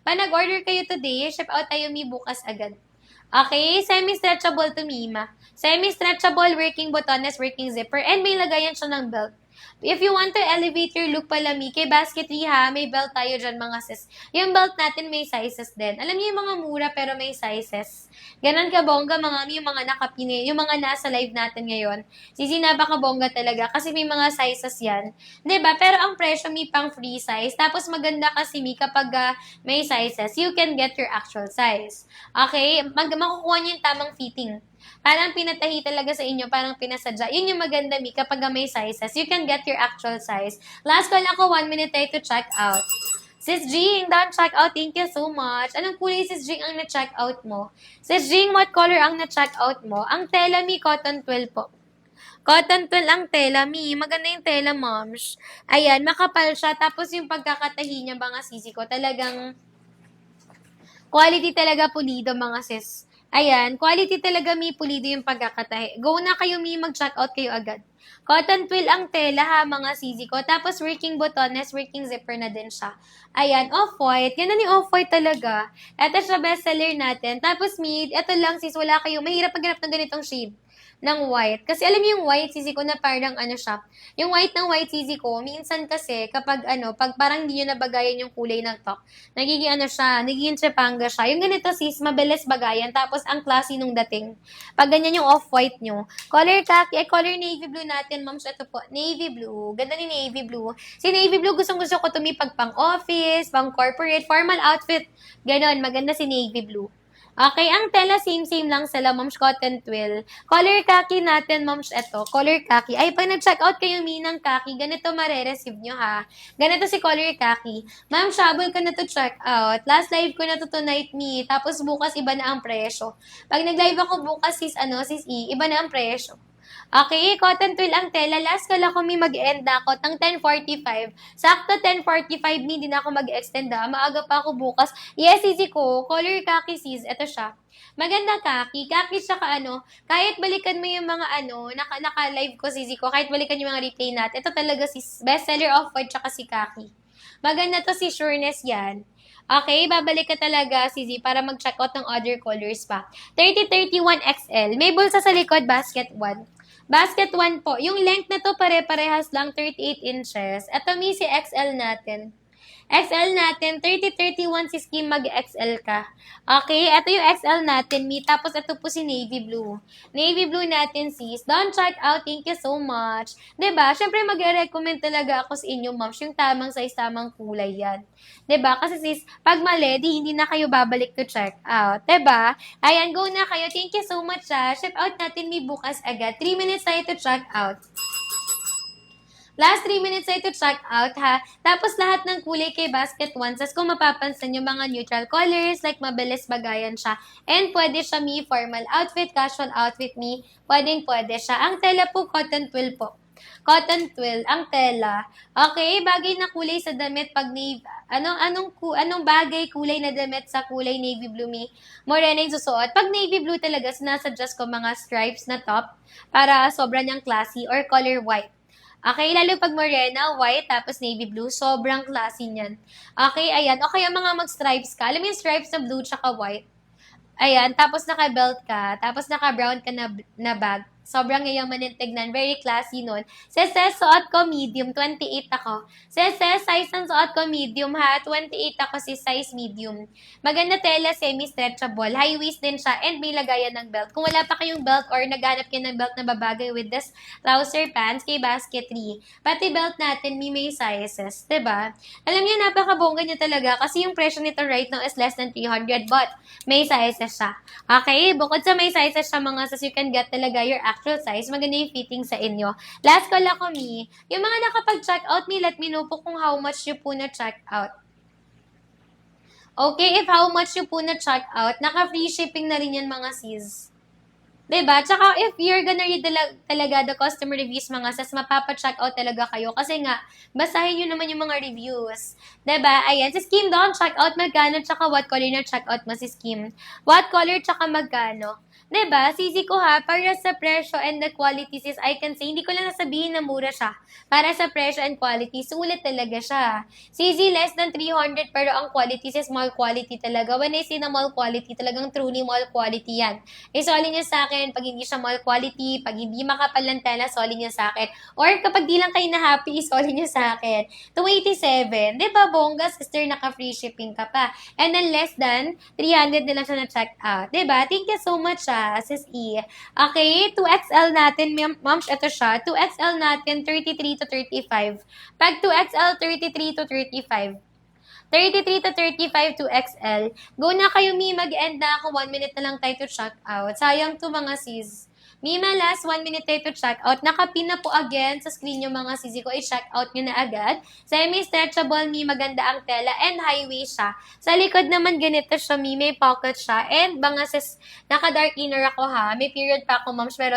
Pa nag-order kayo today, ship out tayo bukas agad. Okay, semi-stretchable to Mima. Semi-stretchable, working buttonless, working zipper, and may lagayan siya ng belt. If you want to elevate your look pala, kay basketry ha, may belt tayo dyan mga sis. Yung belt natin may sizes din. Alam niyo yung mga mura pero may sizes. Ganon ka bongga yung mga nakapini, yung mga nasa live natin ngayon. Sisi napaka-bongga talaga kasi may mga sizes yan. 'Di ba? Pero ang presyo may pang free size. Tapos maganda kasi kapag may sizes, you can get your actual size. Okay? Makukuha niyo yung tamang fitting. Parang pinatahi talaga sa inyo, parang pinasadya. Yun yung maganda, kapag may sizes. You can get your actual size. Last call ako, 1 minute tayo to check out. Sis Jing, done check out. Thank you so much. Anong kulay, Sis Jing, ang na-check out mo? Sis Jing, what color ang na-check out mo? Ang tela, cotton twill po. Cotton twill ang tela, Maganda yung tela, moms. Ayan, makapal siya. Tapos yung pagkakatahi niya, mga sisi ko, talagang quality talaga pulido, mga sis. Ayan, quality talaga, pulido yung pagkakatahi. Go na kayo, mag-check out kayo agad. Cotton twill ang tela ha, mga sisi ko. Tapos working buttonless, working zipper na din siya. Ayan, off-white. Yan na ni off-white talaga. Ito siya bestseller natin. Tapos ito lang sis, wala kayo. Mahirap maghanap ng ganitong shade ng white. Kasi alam niyo yung white sisi ko na parang siya. Yung white ng white sisi ko, minsan kasi kapag pag parang hindi nyo nabagayan yung kulay ng top, nagiging siya, nagiging trepanga siya. Yung ganito sis, mabilis bagayan. Tapos ang classy nung dating. Pag ganyan yung off-white nyo. Color khaki, color navy blue natin, moms. Ito po, navy blue. Ganda ni navy blue. Si navy blue, gustong-gusto ko tumipag pang office, pang corporate, formal outfit. Ganon, maganda si navy blue. Okay, ang tela same lang sila, moms, cotton twill. Color khaki natin, moms, eto, color khaki. Ay, pag nag-check out kayo, ng khaki, ganito mare-receive nyo, ha. Ganito si color khaki. Ma'am, shabol ka na to check out. Last live ko na to tonight, Tapos bukas, iba na ang presyo. Pag nag-live ako bukas, sis iba na ang presyo. Okay, cotton twill ang tela. Last call ako, mag-end na ako ng 10:45. Sakto 10:45, hindi na ako mag-extend Maaga pa ako bukas. Yes, easy ko. Color khaki, sis. Ito siya. Maganda khaki. Khaki siya kahit balikan mo yung mga naka-live ko, sisi ko, kahit balikan yung mga replay natin, ito talaga sis, bestseller of white tsaka si khaki. Maganda to si Sureness yan. Okay, babalik ka talaga, CZ, para mag-check out ng other colors pa. 3031 XL. May bulsa sa likod, basket 1. Basket 1 po. Yung length na to pare-parehas lang, 38 inches. Ito mi si XL natin. XL natin, 3031 si Skim, mag-XL ka. Okay, ito yung XL natin, Mi. Tapos ito po si Navy Blue. Navy Blue natin, sis. Don't check out. Thank you so much. 'Di ba? Syempre mag-recommend talaga ako sa inyo, moms, yung tamang size, tamang kulay yan. 'Di ba? Kasi sis, pag mali, di hindi na kayo babalik to check out. 'Di ba? Ayan, go na kayo. Thank you so much, ha. Ship out natin, Mi, bukas agad. 3 minutes tayo to check out. Last 3 minutes ay to check out, ha? Tapos lahat ng kulay kay basket 1. Sas kung mapapansin yung mga neutral colors, like mabilis bagayan siya. And pwede siya mi formal outfit, casual outfit mi. Pwede siya. Ang tela po, cotton twill po. Cotton twill, ang tela. Okay, bagay na kulay sa damit pag navy, anong bagay kulay na damit sa kulay navy blue mi? Morena yung susuot. Pag navy blue talaga, sinasuggest ko mga stripes na top para sobrang niyang classy, or color white. Okay, lalo pag morena, white, tapos navy blue, sobrang classy niyan. Okay, ayan. O kaya mga mag-stripes ka. Alam mo yung stripes na blue tsaka white? Ayan, tapos naka-belt ka, tapos naka-brown ka na bag. Sobrang yayamanin tignan. Very classy nun. Sese, suot ko medium. 28 ako. Sese, size ng suot ko medium, ha. 28 ako, si size medium. Maganda tela, semi-stretchable. High waist din siya, and may lagayan ng belt. Kung wala pa kayong belt or naghanap kayo ng belt na babagay with this trouser pants, kay basket 3. Pati belt natin, may sizes. 'Di ba? Alam niyo, napakabongga niya talaga kasi yung presyo nito right now is less than 300, but may sizes siya. Okay? Bukod sa may sizes siya, mga sis, you can get talaga your actual size. Maganda yung fitting sa inyo. Last call ako, Mi. Yung mga nakapag-check out, Mi, let me know po kung how much you po na-check out. Okay, if how much you po na-check out, naka-free shipping na rin yan, mga sis. 'Diba? Tsaka if you're gonna read talaga the customer reviews, mga sis, mapapa-check out talaga kayo. Kasi nga, basahin nyo naman yung mga reviews. 'Diba? Ayan, si Skim doon, check out magkano, tsaka what color na check out mo si Skim. What color, tsaka magkano. 'Diba? Sisi ko, ha, para sa presyo and the quality, sis, I can say, hindi ko lang nasabihin na mura siya. Para sa presyo and quality, sulit talaga siya. Sisi, less than 300, pero ang quality, sis, mall quality talaga. When I say na mall quality, talagang truly mall quality yan. Isoli niyo sa akin pag hindi siya mall quality, pag hindi makapal ng tela, soli niyo sa akin. Or kapag di lang kayo na happy, isoli niyo sa akin. 287, di ba, bongga, sister, naka-free shipping ka pa. And then less than 300 na lang siya na-check out. Di ba? Thank you so much, sis E. Okay, 2XL natin, moms, ito siya. 2XL natin, 33 to 35. Pag 2XL, 33 to 35. 33 to 35 to XL. Go na kayo, Mi. Mag-end na ako. 1 minute na lang tayo to check out. Sayang to, mga sis. Mima, last 1 minute tayo to check out. Nakapin na po again sa screen yung mga sisi ko. I-check out nyo na agad. Semi-stretchable, Mi. Maganda ang tela. And highway siya. Sa likod naman ganito siya, Mi. May pocket siya. And mga sis, naka-dark inner ako, ha. May period pa ako, moms. Pero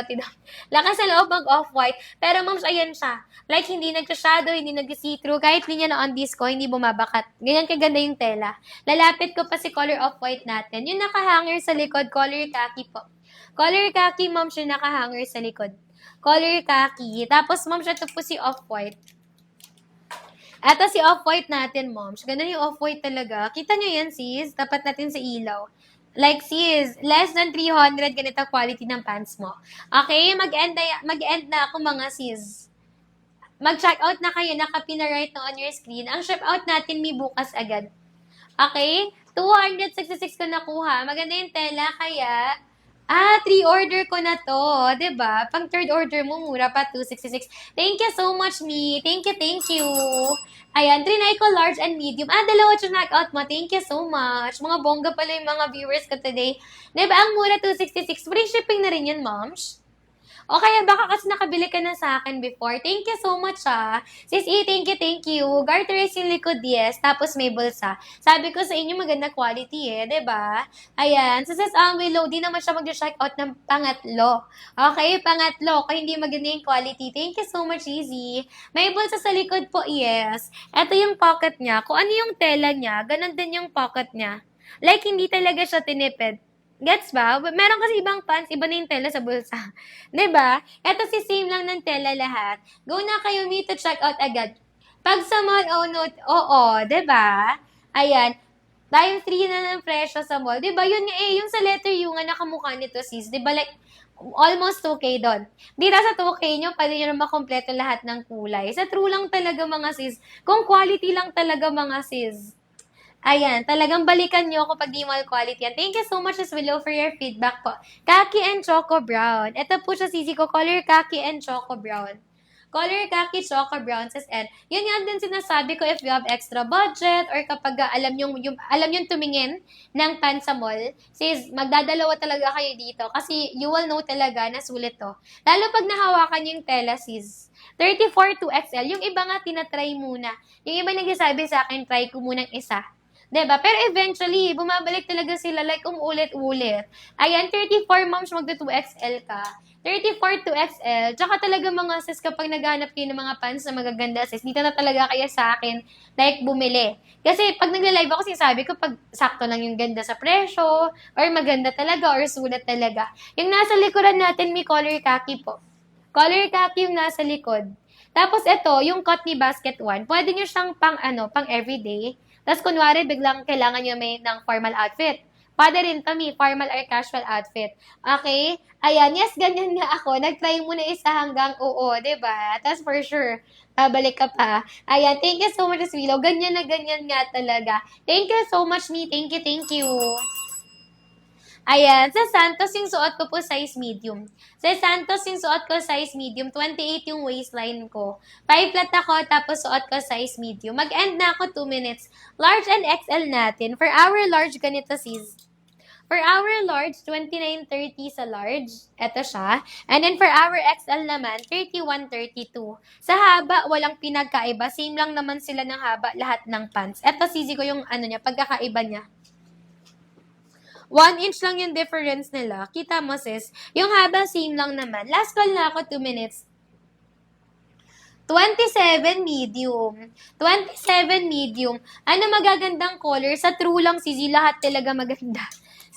lakas sa loob mag-off-white. Pero moms, ayan siya. Like, hindi nag-shadow, hindi nag-see-through. Kahit linya na on disco, hindi bumabakat. Ganyan kaganda yung tela. Lalapit ko pa si color off-white natin. Yung naka-hanger sa likod, color khaki po. Color khaki, ma'am, siya naka-hanger sa likod. Color khaki. Tapos, ma'am, siya ito po si off-white. Ito si off-white natin, ma'am. Ganda yung off-white talaga. Kita nyo yan, sis. Tapat natin sa ilaw. Like, sis, less than 300, ganito quality ng pants mo. Okay, mag-end na ako, mga sis. Mag-check out na kayo. Nakapin na right now on your screen. Ang ship out natin, may bukas agad. Okay? 266 ko nakuha. Maganda yung tela, kaya 3 order ko na to. 'Di ba? Pang third order mo, mura pa, 266. Thank you so much, Mi. Thank you. Ayan, trinay ko large and medium. Dalawa siya knock-out mo. Thank you so much. Mga bongga pala yung mga viewers ko today. 'Di ba? Ang mura, 266. Free shipping na rin yun, moms. O kaya baka kasi nakabili ka na sa akin before. Thank you so much, ha. Sis E, thank you. Garterized yung likod, yes. Tapos may bulsa. Sabi ko sa inyo, maganda quality, eh. 'Di ba? Ayan. So, sis Willow, di naman siya mag-check out ng pangatlo. Okay, pangatlo. Kaya hindi maganda yung quality. Thank you so much, Easy. May bulsa sa likod po, yes. Ito yung pocket niya. Kung ano yung tela niya, ganun din yung pocket niya. Like, hindi talaga siya tinipid. Gets ba? Meron kasi ibang pants, iba na yung tela sa bulsa. 'Di ba? Ito si same lang ng tela lahat. Go na kayo, to check out agad. Pag sa mall, oo, 'di ba? Ayan. Times 3 na ng presyo sa mall. Di ba? Yun nga eh, yung sa letter U nga nakamukha nito sis. Di ba like, almost 2K doon. Dito sa 2K nyo, pwede nyo na makompleto lahat ng kulay. Sa true lang talaga mga sis. Kung quality lang talaga mga sis. Ayan, talagang balikan nyo ako pag di mall quality yan. Thank you so much as Willow for your feedback po. Kaki and Choco Brown. Ito po siya sisi ko, color Kaki and Choco Brown. Color Kaki, Choco Brown, says N. Yun yan din sinasabi ko if you have extra budget or kapag alam yung tumingin ng pants sa mall, sis, magdadalawa talaga kayo dito kasi you will know talaga na sulit to. Lalo pag nahawakan yung tela, sis. 34 to XL. Yung iba nga tinatry muna. Yung iba nagsasabi sa akin, try ko munang isa. 'Di ba? Pero eventually, bumabalik talaga sila like umulit-ulit. Ayan, 34 moms magda 2XL ka. 34 to XL. Tsaka talaga mga sis, kapag naghanap kayo ng mga pants na magaganda sis, dito na talaga kaya sa akin, like, bumili. Kasi pag nagla-live ako, sinasabi ko, pag sakto lang yung ganda sa presyo, or maganda talaga, or sulat talaga. Yung nasa likuran natin, may color khaki po. Color khaki yung nasa likod. Tapos ito, yung Cotney Basket 1, pwede nyo siyang pang everyday. Tapos kunwari, biglang kailangan nyo may ng formal outfit. Pwede rin to, may formal or casual outfit. Okay? Ayan, yes, ganyan nga ako. Nag-try muna isa hanggang oo, ba diba? Tapos for sure, babalik ka pa. Ayan, thank you so much, Willow. Ganyan na ganyan nga talaga. Thank you so much, me. Thank you, thank you. Ayan, sa Santos yung suot ko po size medium. Sa Santos yung suot ko size medium, 28 yung waistline ko. 5 flat ako, tapos suot ko size medium. Mag-end na ako 2 minutes. Large and XL natin. For our large, ganito sis. For our large, 29.30 sa large. Ito siya. And then for our XL naman, 31.32. Sa haba, walang pinagkaiba. Same lang naman sila ng haba, lahat ng pants. Ito sisi ko yung pagkakaiba niya. 1 inch lang yung difference nila. Kita mo, sis? Yung haba, same lang naman. Last call na ako, 2 minutes. 27 medium. 27 medium. Ano magagandang color? Sa true lang, sisi, lahat talaga maganda.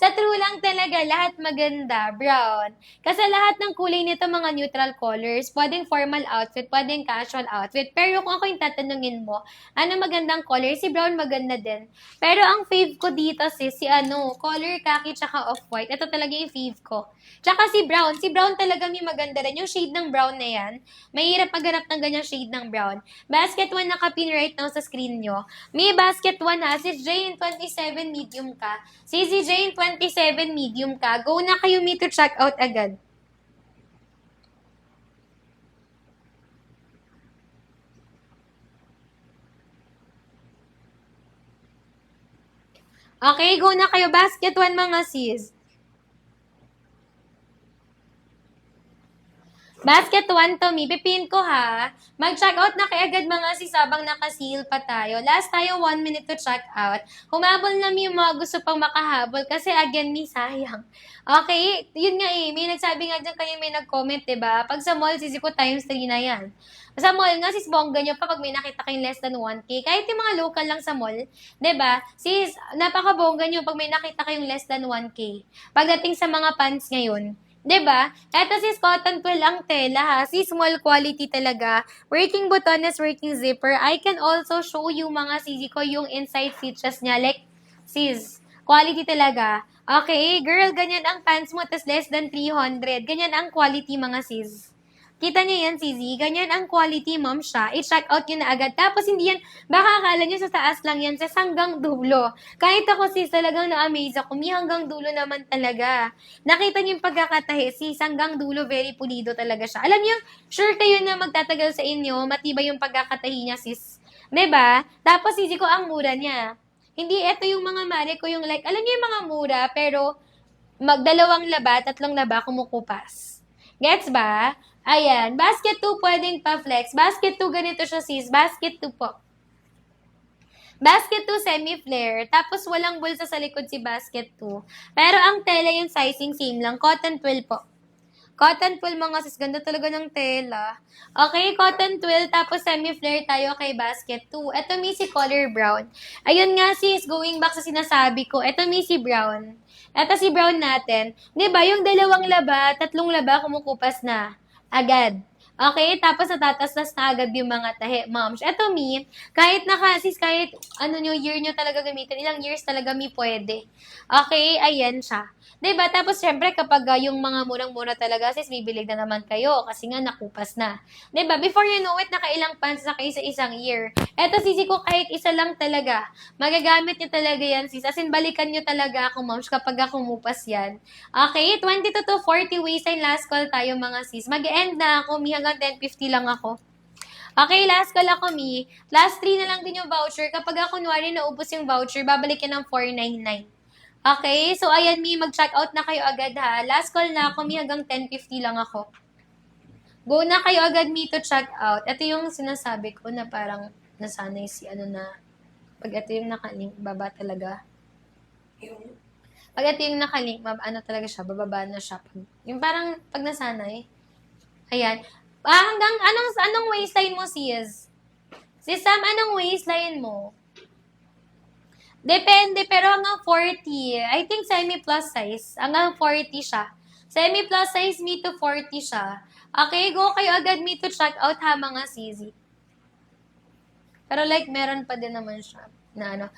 Sa true lang talaga, lahat maganda. Brown. Kasi lahat ng kulay nito mga neutral colors. Pwedeng formal outfit, pwedeng casual outfit. Pero kung ako yung tatanungin mo, ano magandang color? Si brown maganda din. Pero ang fave ko dito si color khaki tsaka off-white. Ito talaga yung fave ko. Tsaka si brown talaga may maganda rin. Yung shade ng brown na yan, mahirap maghanap ng ganyang shade ng brown. Basket 1 nakapin right now sa screen nyo. May basket 1 ha, si Jane 27 medium ka. Si Jane 27 medium ka. Go na kayo me to check out agad. Okay, go na kayo. Basket 1 mga sis. Basket 1 to me. Pipin ko ha. Mag-check out na kaagad mga sis habang naka-seal pa tayo. Last tayo 1 minute to check out. Humabol na yung mga gusto pang makahabol kasi again, may sayang. Okay? Yun nga eh. May nagsabi nga dyan kayo may nag-comment, diba? Pag sa mall, sisi ko times 3 na yan. Sa mall nga, sis, bongga nyo pa pag may nakita kayong less than 1K. Kahit yung mga local lang sa mall, diba? Sis, napaka-bongga nyo pag may nakita kayong less than 1K. Pagdating sa mga pants ngayon, 'di ba? Ito sis, cotton twill ang tela ha. Sis, small quality talaga. Working butones, working zipper. I can also show you mga sisi ko yung inside stitches niya. Like, sis, quality talaga. Okay, girl, ganyan ang pants mo, tas less than 300. Ganyan ang quality mga sis. Kita niyo yan, Zizi. Ganyan ang quality, ma'am siya. I-check out nyo na agad. Tapos hindi yan, baka akala nyo sa taas lang yan, sa hanggang dulo. Kahit ako, sis, talagang na-amaze ako. May hanggang dulo naman talaga. Nakita niyo yung pagkakatahi, sis, hanggang dulo, very pulido talaga siya. Alam niyo, sure kayo na magtatagal sa inyo, matibay yung pagkakatahi niya, sis. Diba? Tapos, Zizi ko, ang mura niya. Hindi, eto yung mga mare ko, yung like, alam niyo yung mga mura, pero magdalawang laba, tatlong laba, kumukupas. Gets ba? Ayan. Basket 2, pwedeng pa-flex. Basket 2, ganito siya, sis. Basket 2 po. Basket 2, semi-flare. Tapos, walang bulsa sa likod si basket 2. Pero, ang tela yung sizing same lang. Cotton twill po. Cotton twill mga sis. Ganda talaga ng tela. Okay, cotton twill. Tapos, semi-flare tayo kay basket 2. Ito, may si color brown. Ayun nga, sis. Going back sa sinasabi ko. Ito, may si brown. Ito si brown natin. 'Di ba yung dalawang laba, tatlong laba kumukupas na agad. Okay, tapos natatastas na agad yung mga tahe, moms. Eto, Mi, kahit sis, kahit year nyo talaga gamitin, ilang years talaga, Mi, pwede. Okay, ayan siya. 'Di ba? Tapos, syempre, kapag yung mga murang-mura talaga, sis, bibilig na naman kayo kasi nga nakupas na. 'Di ba? Before you know it, nakailang pants na kayo sa isang year. Eto, sisi ko, kahit isa lang talaga, magagamit nyo talaga yan, sis. As in, balikan nyo talaga ako, moms, kapag kumupas yan. Okay, 22 to 40 waistline, last call tayo mga sis. Mag-end na ako, Mi, hanggang 10:50 lang ako. Okay, last call ako, Mi. Last 3 na lang din yung voucher. Kapag kunwari naubos yung voucher, babalik yan ng 499. Okay, so ayan, Mi, mag-check out na kayo agad ha. Last call na ako, Mi, hanggang 10:50 lang ako. Go na kayo agad, Mi, to check out. Ito yung sinasabi ko na parang nasanay si pag ito yung nakalink, baba talaga. Pag ito yung nakalink, talaga siya, bababa na siya. Yung parang pag nasanay. Ayan. Hanggang anong waistline mo, sis? Si Sam, anong waistline mo? Depende, pero hanggang 40. I think semi-plus size. Hanggang 40 siya. Semi-plus size, me to 40 siya. Okay, go kayo agad, me to check out ha, mga sisi. Pero like, meron pa din naman siya na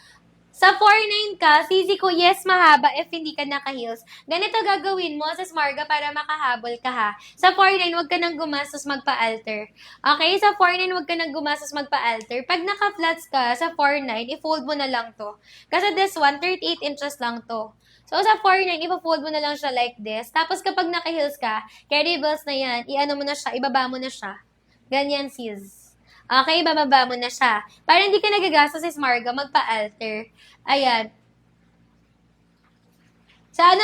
Sa 4'9 ka, sisi ko, yes, mahaba if hindi ka naka-heels. Ganito gagawin mo, sis Marga, para makahabol ka ha. Sa 4'9, huwag ka nang gumastos magpa-alter. Okay? Sa 4'9, huwag ka nang gumastos magpa-alter. Pag naka-flats ka sa 4'9, i-fold mo na lang to. Kasi this one, 38 inches lang to. So, sa 4'9, i-fold mo na lang siya like this. Tapos, kapag naka-heels ka, carry belts na yan, mo na siya, ibaba mo na siya. Ganyan, sis. Okay, bababa mo na siya. Para hindi ka nagagastos, sis Marga, magpa-alter. Ayan. Sa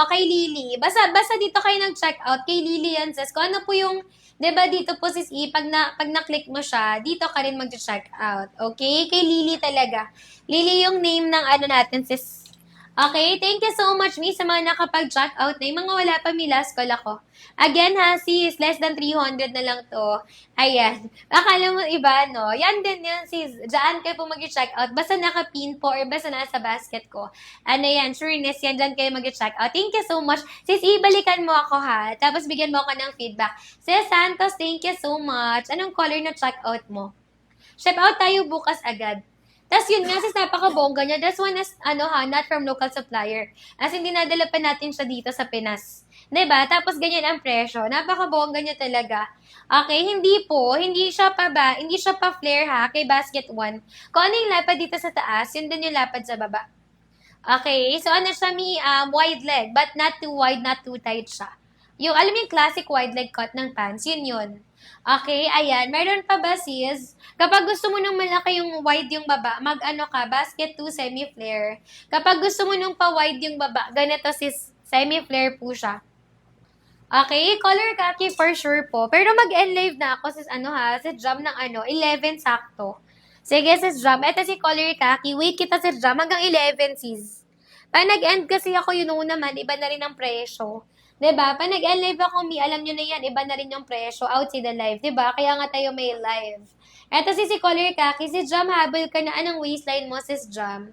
kay Lily. Basta dito kayo nag-check out. Kay Lily yan, sis. Kung ano po yung, diba dito po, sis pag na-click mo siya, dito ka rin mag-check out. Okay? Kay Lily talaga. Lily yung name ng natin, sis. Okay, thank you so much, Mi, sa mga nakapag-check out na. Yung mga wala pa, Mi, last call ako. Again, ha, sis, less than 300 na lang to. Ayan. Akala mo iba, no? Yan din yan, sis. Diyan kayo po mag-check out. Basta naka-pin po or basta nasa basket ko. Yan, sureness yan. Diyan kayo mag-check out. Thank you so much. Sis, ibalikan mo ako, ha? Tapos bigyan mo ako ng feedback. Sis Santos, thank you so much. Anong color na check out mo? Ship out tayo bukas agad. Tapos yun nga, sis, napaka-bongga niya. This one is, not from local supplier. As in, dinadala pa natin siya dito sa Pinas. Diba? Tapos ganyan ang presyo. Napaka-bongga niya talaga. Okay, hindi siya pa flare ha, kay basket 1. Kung ano yung lapad dito sa taas, yun din yung lapad sa baba. Okay, so siya, Mi, wide leg, but not too wide, not too tight siya. Yung, alam mo yung classic wide leg cut ng pants, yun. Okay, ayan. Meron pa ba, sis? Kapag gusto mo nung malaki yung wide yung baba, basket 2 semi-flare. Kapag gusto mo nung pa-wide yung baba, ganito, sis, semi-flare po siya. Okay, color khaki for sure po. Pero mag-end live na ako, sis, sis Jam ng 11 sakto. Sige, sis Jam. Ito si color khaki. Wait kita, sis Jam. Hanggang 11, sis. Pag nag-end kasi ako, yun naman, iba na rin ang presyo. Diba? Pag nag-live ako, Mi, alam nyo na yan, iba na rin yung presyo outside the live. Diba? Kaya nga tayo may live. Eto si color khaki. Si Jam, habol ka na. Anong waistline mo, sis Jam?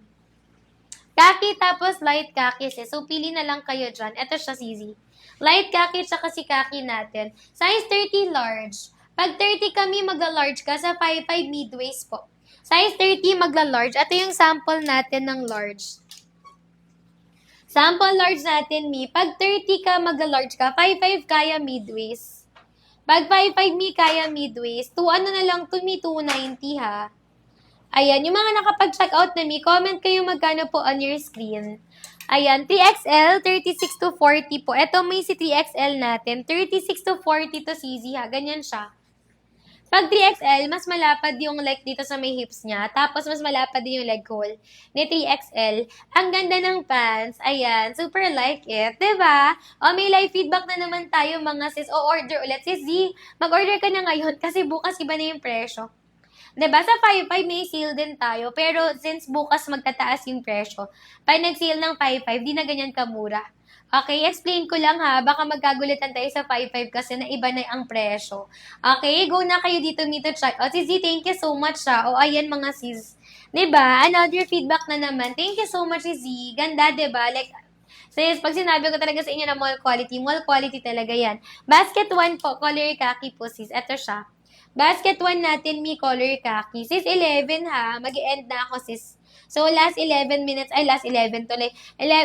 Khaki tapos light khaki, sis. So, pili na lang kayo dyan. Eto siya, Sisi. Light khaki tsaka si khaki natin. Size 30 large. Pag 30 kami, magla-large ka. Sa 5'5 mid-waist po. Size 30, magla-large. Ito yung sample natin ng large. Sample large natin, Mi. Pag 30 ka, magla-large ka. 5'5 kaya mid-waist. Pag 5'5 Mi, kaya mid-waist. Na lang to, Mi, 290 ha. Ayan, yung mga nakapag-check out na, Mi, comment kayo magkano po on your screen. Ayan, 3XL, 36 to 40 po. Ito may si 3XL natin. 36 to 40 to CZ ha. Ganyan siya. Pag 3XL, mas malapad yung like dito sa may hips niya. Tapos, mas malapad din yung leg hole ni 3XL. Ang ganda ng pants. Ayan, super like it. Diba? O, may live feedback na naman tayo mga sis. O, order ulit. Sis Z, mag-order ka na ngayon kasi bukas iba na yung presyo. Diba? Sa 5'5 may sale din tayo. Pero, since bukas magtataas yung presyo, pag nag-sale ng 5'5, di na ganyan kamura. Okay, explain ko lang ha. Baka magkagulitan tayo sa 5'5 kasi na iba na ang presyo. Okay, go na kayo dito to check out. Si Z, thank you so much ha. O, ayan mga sis. Diba? Another feedback na naman. Thank you so much, Z. Ganda, diba? Like, Sis, pag sinabi ko talaga sa inyo na mall quality talaga yan. Basket 1 po, color khaki po sis. Ito siya. Basket 1 natin, may color khaki. Sis, 11 ha. Mag-end na ako sis. So, last 11 minutes, ay last 11 tuloy.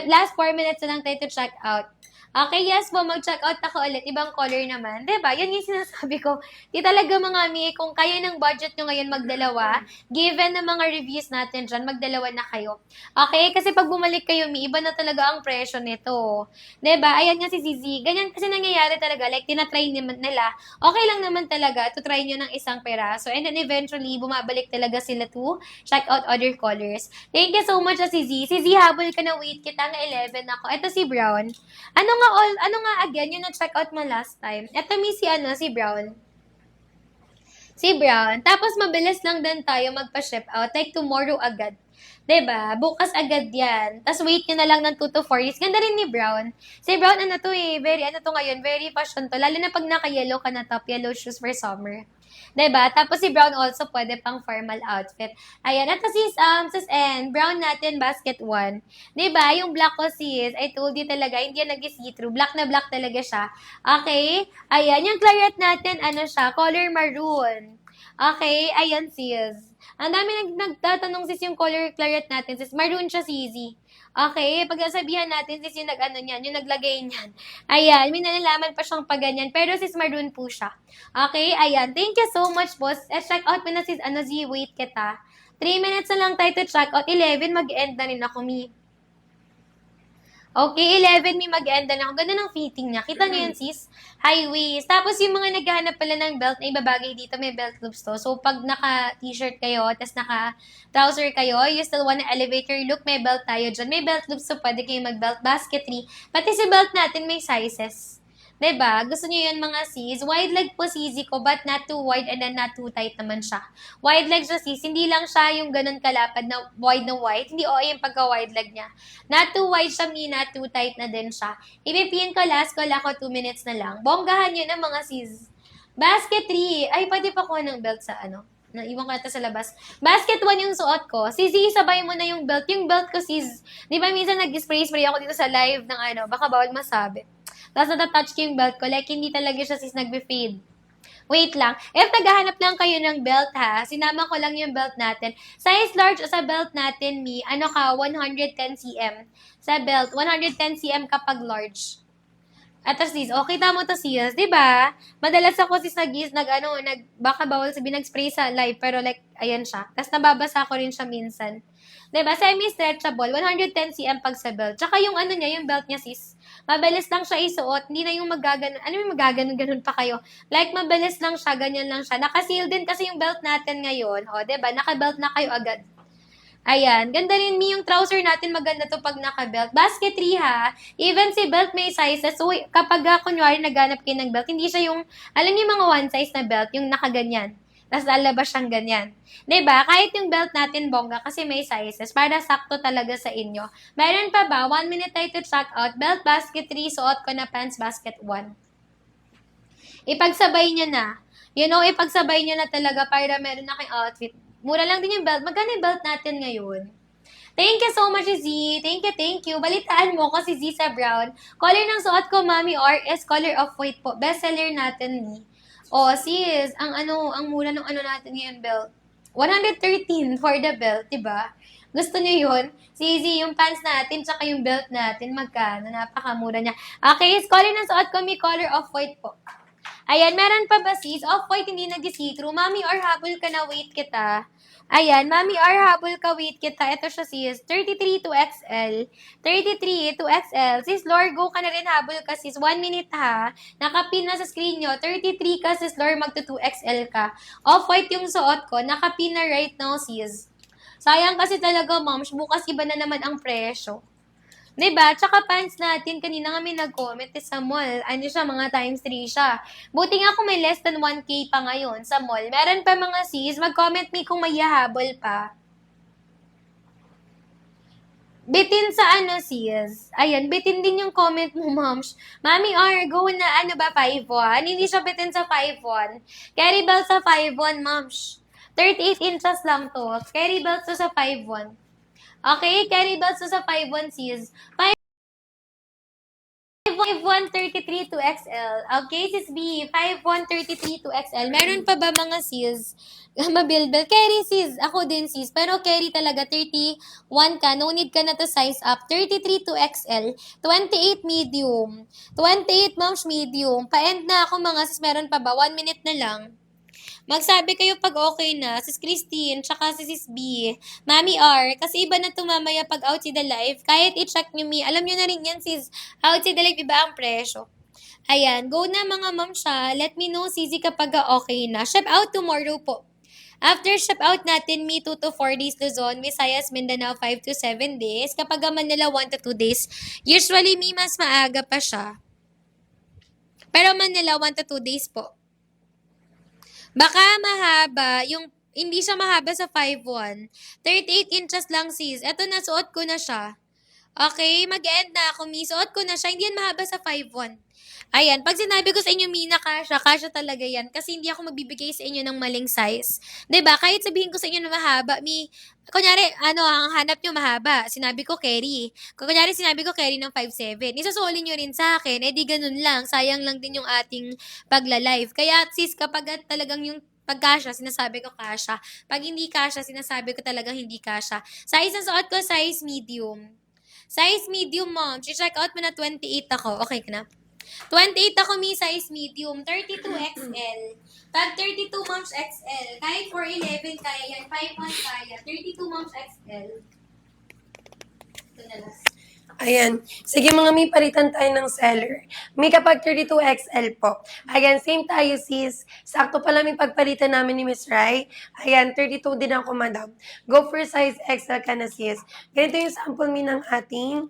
Last 4 minutes na lang tayo to check out. Okay, yes po, mag-check out ako ulit. Ibang color naman. Diba? Yan yung sinasabi ko. Di talaga mga mi, kung kaya ng budget nyo ngayon magdalawa, given na mga reviews natin dyan, magdalawa na kayo. Okay? Kasi pag bumalik kayo, mi, iba na talaga ang presyo nito. Diba? Ayan nga si Zizi. Ganyan kasi nangyayari talaga. Like, tinatry naman nila. Okay lang naman talaga to try nyo ng isang peraso. And then eventually, bumabalik talaga sila to check out other colors. Thank you so much, Zizi. Zizi, habol ka na. Wait, kita nga 11 ako. Ito si Brown. Ano nga again, yung na-check out mo last time? Ito si Brown. Si Brown. Tapos mabilis lang din tayo magpa-ship out. Like tomorrow agad. 'Di ba? Bukas agad yan. Tapos wait nyo na lang ng 2 to 4 days. Ganda rin ni Brown. Si Brown, ano to ngayon, very fashion to. Lalo na pag naka-yellow ka na top, yellow shoes for summer. 'Di ba? Tapos si Brown also pwede pang formal outfit. Ayan, ito sis N, Brown natin, basket 1. 'Di ba? Yung black ko sis, I told you talaga, hindi yan nag-see-through. Black na black talaga siya. Okay? Ayan, yung claret natin, color maroon. Okay, ayan sis. Ang dami nagtatanong sis yung color claret natin sis. Maroon siya sis. Okay, pag nasabihan natin sis yung niyan, yung naglagay niyan. Ayan, may nalalaman pa siyang paganyan. Pero sis maroon po siya. Okay, ayan. Thank you so much boss. Check out mo na sis, wait kita. 3 minutes na lang tayo to check out. 11, mag-end na rin ako, mi. Okay, 11 may mag-end na ako. Ganda ng fitting niya. Kita niyo yan, sis? High waist. Tapos yung mga naghahanap pala ng belt na ibabagay dito, may belt loops to. So, pag naka-t-shirt kayo, tapos naka-trouser kayo, you still wanna elevate your look, may belt tayo dyan. May belt loops, so pwede kayo mag-belt basketry. Pati si belt natin may sizes. 'Di ba? Gusto niyo yun mga sis? Wide leg po si ko, but not too wide and then not too tight naman siya. Wide leg siya sis, hindi lang siya yung ganun kalapad na wide. Hindi yung pagka-wide leg niya. Not too wide siya, not too tight na din siya. Ipipin ko last call ako 2 minutes na lang. Bonggahan yun ng mga sis. Basketry. Ay, pwede pa ko ng belt sa Naiwan ko ito sa labas. Basket 1 yung suot ko. Sisi, sabay mo na yung belt. Yung belt ko, sis. Di ba minsan nag-spray ako dito sa live ng baka bawal masabi. Tapos natatouch ko yung belt ko. Like, hindi talaga siya sis nagbe-fade. Wait lang. If naghahanap lang kayo ng belt ha, sinama ko lang yung belt natin. Size large sa belt natin, 110 cm. Sa belt, 110 cm kapag large. At sis, okay tama to sis, di ba? Madalas ako sis baka bawal sabihin nag-spray sa live, pero like, ayan siya. Tapos nababasa ko rin siya minsan. Di ba? Semi-stretchable, 110 cm pag sa belt. Tsaka yung yung belt niya sis, mabilis lang siya isuot, hindi na yung magaganon pa kayo. Like, mabilis lang siya, ganyan lang siya. Naka-seal din kasi yung belt natin ngayon. O, di ba? Naka-belt na kayo agad. Ayan, ganda rin yung trouser natin, maganda to pag naka-belt. Basketry ha, even si belt may sizes. So, kapag kunyari naghanap kayo ng belt, hindi siya yung, alam niyo yung mga one size na belt, yung nakaganyan. Tapos lalabas siyang ganyan. 'Di ba? Kahit yung belt natin bongga kasi may sizes para sakto talaga sa inyo. Meron pa ba? 1 minute tayo to check out. Belt basketry, suot ko na pants basket 1. Ipagsabay nyo na. Ipagsabay nyo na talaga para meron na kayong outfit. Mura lang din yung belt. Magkano yung belt natin ngayon? Thank you so much, Z. Thank you. Balitaan mo ko si Z sa brown. Color ng suot ko, Mami RS, color of white po. Bestseller natin ni. Oh, sis, ang mura ng natin ngayon belt. 113 for the belt, diba? Gusto niyo yun? Si Z, yung pants natin, tsaka yung belt natin, magkano? Napakamura niya. Okay, color ng suot ko, may color of white po. Ayan, meron pa ba sis? Off-white hindi nag-see-through. Mami, or habol ka na, wait kita. Ayan, Mami, or habol ka, wait kita. Ito siya sis, 33 to XL. 33 to XL. Sis, Lord, go ka na rin, habol ka sis. 1 minute ha. Nakapin na sa screen nyo. 33 ka sis, Lord, magto 2XL ka. Off-white yung suot ko. Nakapin na right now sis. Sayang kasi talaga, moms. Bukas iba na naman ang presyo. Diba? Tsaka pants natin, kanina nga may nag-comment sa mall. Mga times 3 siya. Buti nga kung may less than 1K pa ngayon sa mall. Meron pa mga sis, mag-comment me kung may hahabol pa. Bitin sa sis. Ayan, bitin din yung comment mo, moms. Mami R, go na 5'1". Hindi siya bitin sa 5'1". Carry belt sa 5'1", moms. 38 inches lang to. Carry belt to sa 5'1". Okay, carry belts sa 5'1", sis. 5133 to XL. Okay, sis B, 5133 to XL. Meron pa ba mga sis? Mabilbel. Carry sis. Ako din sis. Pero carry talaga 31 ka. No need ka na to size up. 33 to XL. 28 medium. 28 moms medium. Pa-end na ako mga sis. Meron pa ba? 1 minute na lang. Magsabi kayo pag okay na, sis Christine, tsaka si sis B, Mami R, kasi iba na to mamaya pag out si the live. Kahit i-check nyo me, alam nyo na rin yan sis, out si the live, iba ang presyo. Ayan, go na mga ma'am siya. Let me know, Sisi, kapag okay na. Ship out tomorrow po. After ship out natin, me 2 to 4 days Luzon, Visayas, Mindanao 5 to 7 days. Kapag Manila 1 to 2 days. Usually, me mas maaga pa siya. Pero Manila 1 to 2 days po. Baka mahaba, yung hindi siya mahaba sa 5'1". 38 inches lang sis. Eto na, suot ko na siya. Okay, mag-end na ako, Mi. Suot ko na siya. Hindi yan mahaba sa 5'1". Ayan, pag sinabi ko sa inyo, Mi, na kasha talaga yan. Kasi hindi ako magbibigay sa inyo ng maling size. 'Di ba? Kahit sabihin ko sa inyo na mahaba, Mi, kunyari, ang hanap nyo mahaba. Sinabi ko, carry. Kunyari, sinabi ko, carry ng 5'7". Isusuli nyo rin sa akin. Eh, di ganun lang. Sayang lang din yung ating pagla-live. Kaya, sis, kapag talagang yung pag kasha, sinasabi ko kasha. Pag hindi kasha, sinasabi ko talagang hindi kasha. Size na suot ko, size medium. Size medium, mom. Check out mo na 28 ako. Okay ka na? 28 ako, mi. Size medium. 32 XL. Pag 32 moms XL, kahit 4'11 kaya yan. 5'1 kaya. 32 moms XL. Ito na last. Ayan. Sige mga may palitan tayo ng seller. May kapag 32XL po. Ayan, same tayo sis. Sakto pala may pagpalitan namin ni Miss Rai. Ayan, 32 din ako madam. Go for size XL ka na sis. Ganito yung sample mi ng ating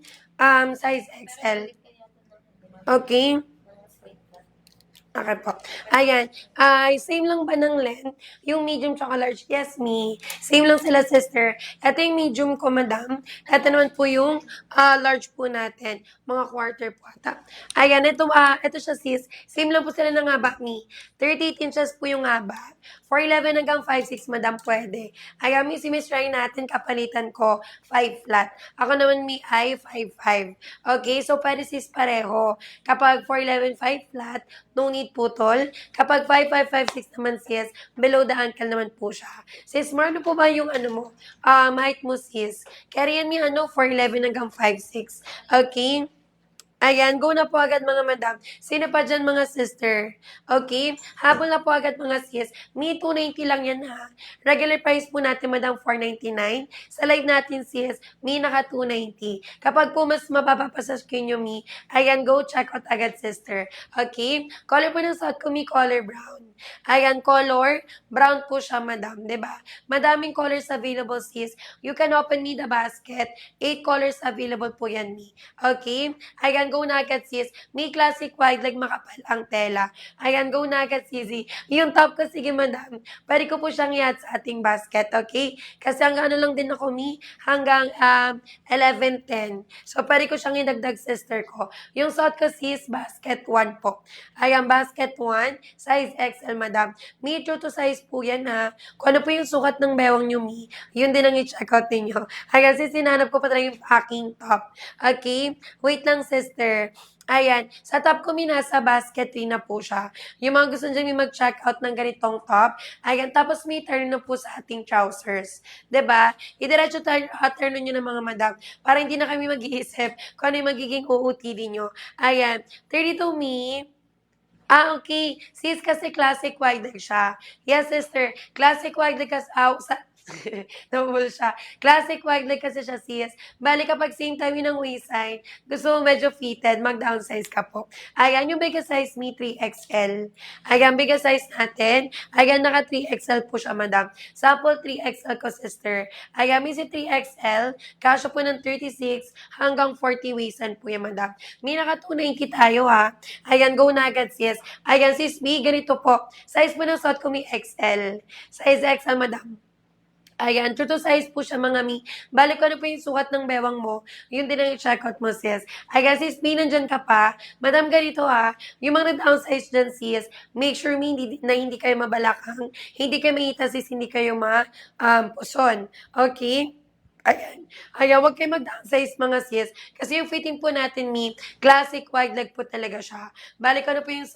size XL. Okay? Okay po. Ayan. Same lang ba ng length? Yung medium tsaka large? Yes, me. Same lang sila, sister. Ito yung medium ko, madam. Ito naman po yung large po natin. Mga quarter po ata. Ayan, ito siya, sis. Same lang po sila ng haba, me. 38 inches po yung haba. 4'11 hanggang 5'6", madam, pwede. Ayan, mi, si Miss Ryan natin, kapalitan ko, 5 flat. Ako naman, mi, ay 5'5". Okay, so pwede sis pareho. Kapag 4'11, 5 flat, no need putol. Kapag 5'5", 5'6" naman sis, below the ankle naman po siya. Sis, ano po ba yung mo? Height mo sis. Kaya yan mi 4'11 hanggang 5'6". Okay? Ayan, go na po agad mga madam. Sino pa dyan mga sister? Okay? Habol na po agad mga sis. Me, 290 lang yan ha. Regular price po natin madam, 499. Sa live natin sis, me naka 290. Kapag po mas mababa pa sa skin nyo me, ayan, go check out agad sister. Okay? Color po ng suot ko me, color brown. Ayan, color brown po siya madam, 'di ba? Madaming colors available sis. You can open me the basket. 8 colors available po yan me. Okay? Ayan, go na agad sis. May classic wide leg makapal ang tela. Ayan, go na agad sis. Yung top ko, sige madam. Pwede ko po siyang iat sa ating basket, okay? Kasi hanggang lang din ako mi, hanggang 11:10. So, pwede ko siyang idagdag sister ko. Yung suot ko sis, basket 1 po. Ayan, basket 1, size XL madam. Mi, true to size po yan ha. Kung ano po yung sukat ng bewang nyo mi, yun din ang i-check out ninyo. Ayan, sis, sinanap ko pa talaga yung packing top. Okay? Wait lang, sister. Ayan, sa top ko nasa basket na po siya. Yung mga gusto dyan may mag-check out ng ganitong top. Ayan, tapos may turn na po sa ating trousers. 'Di ba? Idiretso turn nyo na mga madam para hindi na kami mag-iisip kung ano yung magiging OOTD nyo. Ayan, 32 me. Okay. Sis, kasi classic wide leg siya. Yes, sister. Classic wide leg kasi, Double siya. Classic wide leg kasi siya, sis. Bali, kapag same time yun ng waistline, gusto mo medyo fitted, mag-downsize ka po. Ayan, yung biggest size me, 3XL. Ayan, biggest size natin. Ayan, naka 3XL po siya, madam. Sample 3XL ko, sister. Ayan, may si 3XL. Kasya po ng 36 hanggang 40 waistline po yan, madam. May naka 290 tayo, ha. Ayan, go na agad, sis. Ayan, sis B, ganito po. Size po ng suot ko, may XL. Size XL, madam. Ayan, true to size po siya mga mi. Balik ko ano po yung sukat ng bewang mo, yun din ang i-check out mo sis. Ayan sis, mi, nandyan ka pa. Madam, ganito ha, yung mga downsize dyan sis, make sure mi hindi kayo mabalakang, hindi kayo makita sis, hindi kayo puson. Okay? Ayan. Ayan, huwag kayo mag-downsize mga sis. Kasi yung fitting po natin, classic wide leg po talaga siya. Balik ano po yung,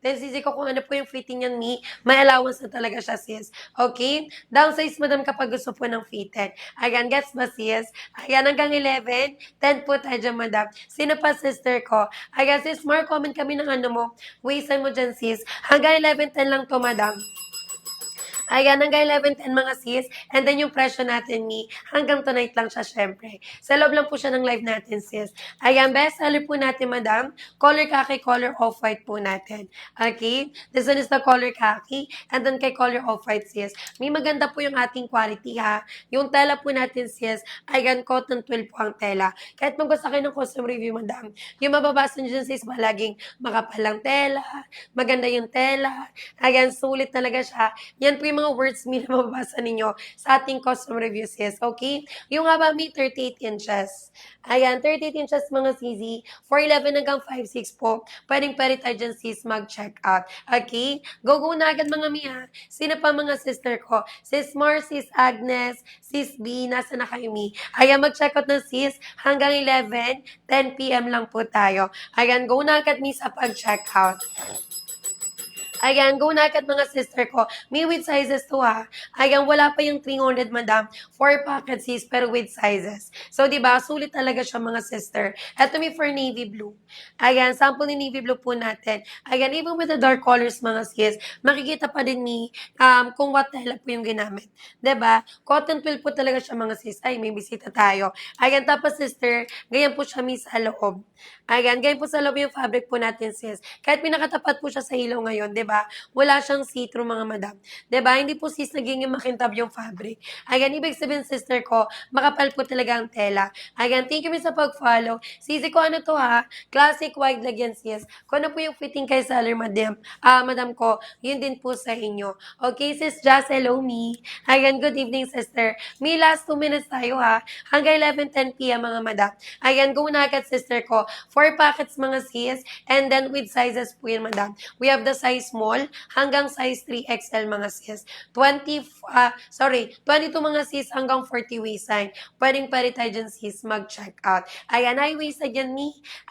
sisi ko kung ano po yung fitting yan, may allowance na talaga siya, sis. Okay? Downsize, madam, kapag gusto po ng fitted. Ayan, gets ba, sis? Ayan, hanggang 11, 10 po tayo dyan, madam. Sino pa, sister ko? Ayan, sis, more comment kami ng ano mo. Wastean mo dyan, sis. Hanggang 11, 10 lang to, madam. Ayan, hanggang 11:10 mga sis. And then yung presyo natin hanggang tonight lang siya syempre. Sa loob lang po siya ng live natin sis. Ayan, best seller po natin madam. Color khaki, color off-white po natin. Okay? This one is the color khaki. And then kay color off-white sis. May maganda po yung ating quality ha. Yung tela po natin sis. Ayan, cotton twill po ang tela. Kahit magbasa kayo ng custom review madam. Yung mababasa nyo dyan sis, palaging makapal lang tela. Maganda yung tela. Ayan, sulit talaga siya. Yan po yung mga words na mababasa ninyo sa ating custom reviews, sis. Okay? Yung haba 38 inches. Ayan, 38 inches mga CZ. 4'11 hanggang 5'6 po. Pwedeng tayo dyan, sis, mag-check out. Okay? Go na agad mga ha. Sino pa mga sister ko? Sis Mar, sis Agnes, sis B, nasa na kayo Ayan, mag-check out na sis. Hanggang 11, 10 p.m. lang po tayo. Ayan, go na agad sa pag-check out. Ayan, go na agad mga sister ko. May with sizes to ha. Ayan, wala pa yung 300 madam. 4 packets sis, pero with sizes. So, di ba sulit talaga siya mga sister. Ito may for navy blue. Ayan, sample ni navy blue po natin. Ayan, even with the dark colors mga sis, makikita pa din kung what tela po yung ginamit. Diba? Cotton twill po talaga siya mga sis. Ay, may bisita tayo. Ayan, tapos sister, ganyan po siya sa loob. Ayan, ganyan po sa loob yung fabric po natin sis. Kahit pinakatapat po siya sa ilaw ngayon, diba? Wala siyang see-through mga madam. 'Di ba? Hindi po sis naging makintab yung fabric. Ayan, ibig sabihin sister ko, makapal po talaga ang tela. Ayan, thank you sa pag-follow. Sisi ko ano to ha? Classic wide leg yan sis. Kung ano po yung fitting kay seller madam, madam ko, yun din po sa inyo. Okay, sis Jazz, hello me. Ayan, good evening sister. May last 2 minutes tayo ha. Hanggang 11:10 p.m. mga madam. Ayan, go na agad sister ko. 4 packets mga sis. And then with sizes po yun madam. We have the size small hanggang size 3XL mga sis. 22 mga sis hanggang 40 waistline. Pwede tayo dyan sis mag-check out. Ayan, high waisted yan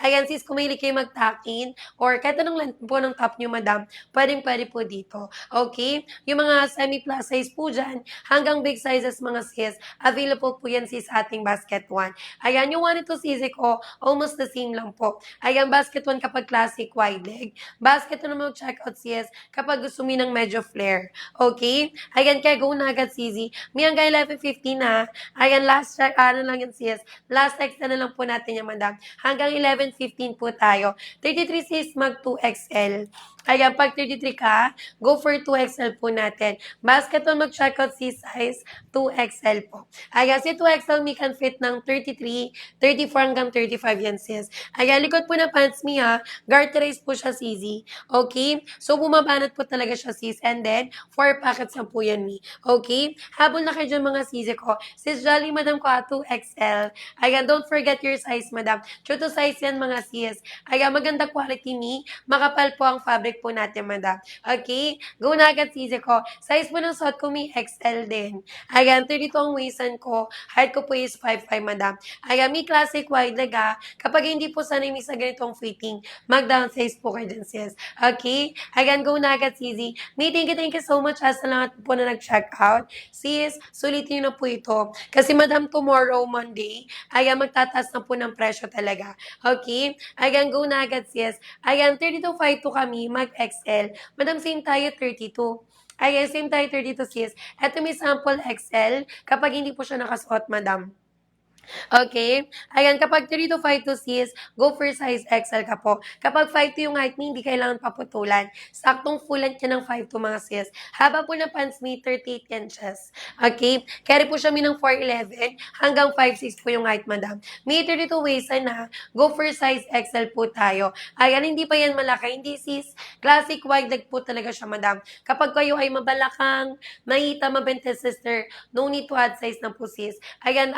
Ayan sis, kung mahilig kayo mag-tuck-in or kahit anong length po ng top nyo madam, pwede po dito. Okay? Yung mga semi-plus size po dyan, hanggang big sizes mga sis, available po yan sis ating basket 1. Ayan, yung 1 ito sis ko, almost the same lang po. Ayan, basket 1 kapag classic wide leg. Basket 2 naman mag-check out sis kapag gusto mo ng medyo flare. Okay? Ayan, kaya go na agad sis. May hanggang 11:15 na. Ayan, last check, lang yan sis. Last text na lang po natin yan madam. Hanggang 11:15 po tayo. 33 sis, mag 2XL. Ayan, pag 33 ka, go for 2XL po natin. Basket 1 mag-check out sis size 2XL po. Ayan, si 2XL may can fit ng 33, 34 hanggang 35 yan sis. Ayan, likod po na pants ha. Garterized po siya sis. Okay? So, bumabanat po talaga siya sis. And then, 4 packets na po yan Okay? Habol na kayo dyan mga sis ko. Sis Jolly, madam ko 2XL. Ayan, don't forget your size madam. True to size yan mga sis. Ayan, maganda quality makapal po ang fabric po natin madam. Okay? Go na agad sis ko. Size po ng suot ko XL din. Ayan, 32 ang waistan ko. Height ko po is 5'5 madam. Ayan, may classic wide leg Kapag hindi po sanay sa ganitong fitting, mag-downsize po kayo dyan sis. Okay? Ayan, go na agad, Sisi. Thank you so much sa lahat po na nag-check out. Sis, sulitin nyo na po ito. Kasi madam, tomorrow, Monday, ayan, magtataas na po ng presyo talaga. Okay? Ayan, go na agad, sis. Ayan, 32.52 kami, mag-XL. Madam, same tayo, 32. Ayan, same tayo, 32, sis. Ito may sample XL kapag hindi po siya nakasuot, madam. Okay? Ayan, kapag 3 to 5 to sis, go for size XL ka po. Kapag 5 to yung height ni, hindi kailangan paputulan. Saktong full length niya ng 5 to mga sis. Haba po ng pants ni 38 inches. Okay? Carry po siya ng 4'11 hanggang 5'6 po yung height, madam. May 32 waistline na. Go for size XL po tayo. Ayan, hindi pa yan malaki. Hindi sis. Classic wide leg po talaga siya, madam. Kapag kayo ay mabalakang, mahita, mabente sister, no need to add size na po sis. Ayan,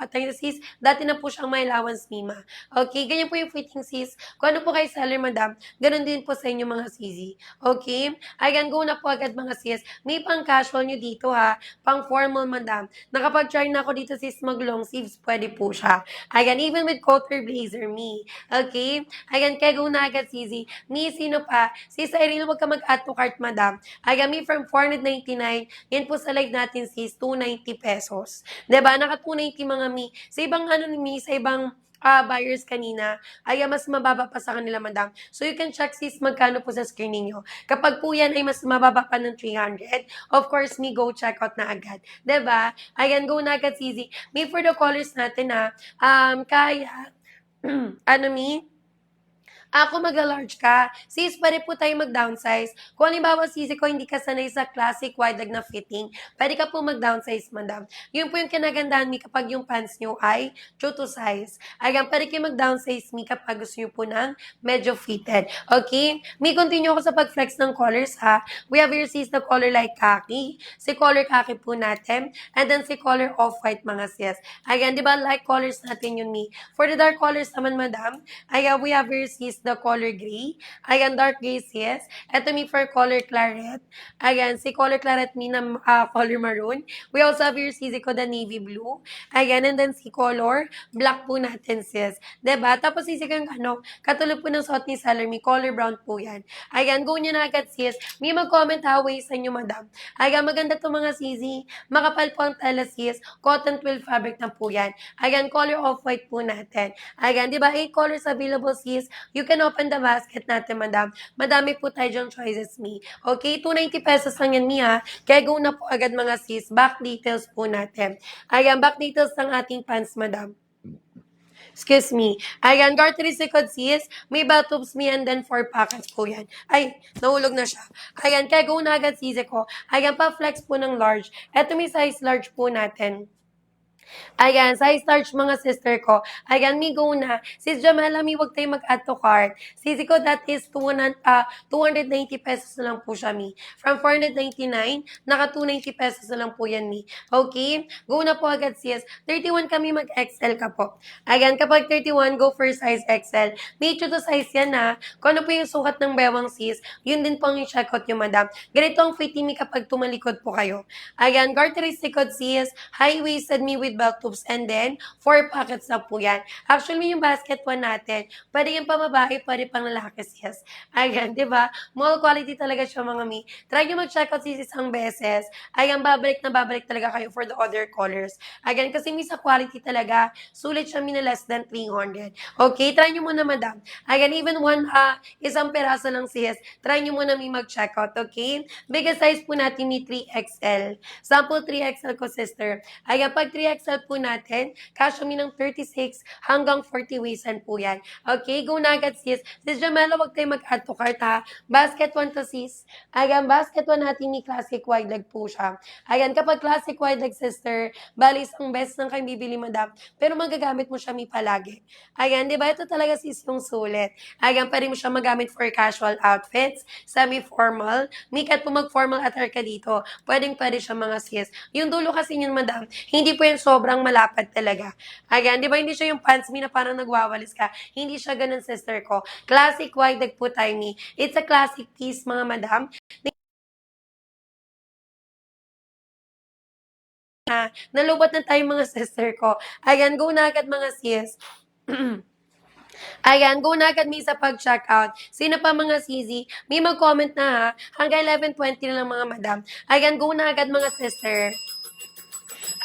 pattern sis, dati na po siyang may allowance Mima. Okay, ganyan po yung fitting sis. Kung ano po kay seller madam, ganun din po sa inyo mga sisi. Okay? Ayan, go na po agad mga sis. May pang casual nyo dito ha, pang formal madam. Nakapag-try na ako dito sis mag long sleeves, pwede po siya. Ayan, even with cotter blazer me. Okay? Ayan, kaya go na agad sisi. Me, sino pa? Sis Irene, wag ka mag-add to cart madam. Ayan, me from 499, yan po sa live natin sis, 290 pesos. Diba? Naka 290 mga mi. Sa ibang ano ni mi, sa ibang buyers kanina, ay mas mababa pa sa kanila, madam. So, you can check sis magkano po sa screen ninyo. Kapag po yan ay mas mababa pa ng 300, of course, me go check out na agad. 'Di ba? Ayan, go na agad, Sisi. Me for the colors natin ha, kaya, ano mi? Ako magla-large ka. Sis, pwede po tayo mag-downsize. Kung halimbawa, sisi ko, hindi ka sanay sa classic wide leg na fitting, pwede ka po mag-downsize, madam. Yun po yung kinagandahan mi kapag yung pants nyo ay true to size. Ayan, pwede kayo mag-downsize mi kapag gusto nyo po ng medyo fitted. Okay? Mi, continue ako sa pag-flex ng colors, ha? We have here, sis, the color like khaki. Si color khaki po natin. And then si color off-white, mga sis. Ayan, di ba, like colors natin yun, mi. For the dark colors naman, madam, ayan, we have here, sis, the color gray. Ayan, dark gray, sis. Ito mi for color claret. Ayan, si color claret mi na color maroon. We also have here, sis, ko the navy blue. Ayan, and then si color black po natin, sis. Diba? Tapos sisi ko yung ano, katulad po ng suot ni seller mi, color brown po yan. Ayan, go nyo na agad, sis. May mag-comment ha, ways sa inyo, madam. Ayan, maganda to mga sisi. Makapal po ang tela, sis. Cotton twill fabric na po yan. Ayan, color off-white po natin. Ayan, di ba? 8 colors available, sis. You can open the basket natin, madam. Madami po tayo dyang choices, mi. Okay, 290 pesos lang yan, mi, ha. Kaya go na po agad, mga sis. Back details po natin. Ayan, back details ng ating pants, madam. Excuse me. Ayan, gartery second sis. May batubs me and then 4 packets po yan. Ay, nahulog na siya. Ayan, kaya go na agad sisi ko. Ayan, pa-flex po ng large. Eto may size large po natin. Ayan, size large mga sister ko. Ayan, mi go na. Sis Jamela, mi wag tayo mag-add to cart. Sisi ko, that is 290 pesos na lang po siya, mi. From 499, naka 290 pesos na lang po yan, mi. Okay? Go na po agad, sis. 31 kami mag-XL ka po. Ayan, kapag 31, go for size XL. May to size yan, ha. Kung ano po yung sukat ng bewang, sis, yun din po ang i-check out yung madam. Ganito ang fitting mi kapag tumalikod po kayo. Ayan, gartery second, sis. High-waisted me with belt tubes and then 4 packets na po yan. Actually, yung basket one natin, pwede yung pamabae, pwede pang lalaki, sis. Ayan, di ba? Mall quality talaga siya, mga mi. Try nyo mag-check out sis isang beses. Ayan, babalik na babalik talaga kayo for the other colors. Ayan, kasi mi sa quality talaga, sulit siya mi na less than 300. Okay, try nyo muna, madam. Ayan, even isang peraso lang, sis. Try nyo muna mi mag-check out, okay? Biggest size po natin ni 3XL. Sample 3XL ko, sister. Ayan, pag 3XL po natin, kasya mi ng 36 hanggang 40 waistan po yan. Okay, go na agad, sis. Sis Jamela, wag tayo mag-add to cart, ha. Basket 1 to, sis. Ayan, basket 1 natin ni classic wide leg po siya. Ayan, kapag classic wide leg, sister, bali isang best lang kayo bibili, madam. Pero magagamit mo siya mi palagi. Ayan, di ba? Ito talaga, sis, yung sulit. Ayan, pwede mo siya magamit for casual outfits, semi-formal. Mikat po mag-formal attire ka dito. Pwedeng-pwede siya, mga sis. Yung dulo kasi yun, madam, hindi po yan sobrang malapad talaga. Ayan, di ba hindi siya yung pants mi na parang nagwawalis ka. Hindi siya ganun, sister ko. Classic wide leg po tayo mi. It's a classic piece, mga madam. Nalubat na tayo, mga sister ko. Ayan, go na agad, mga sis. Ayan, go na agad mi sa pag-check out. Sino pa, mga sisi? May mag-comment na, ha. Hanggang 11:20 na lang, mga madam. Ayan, go na agad, mga sister.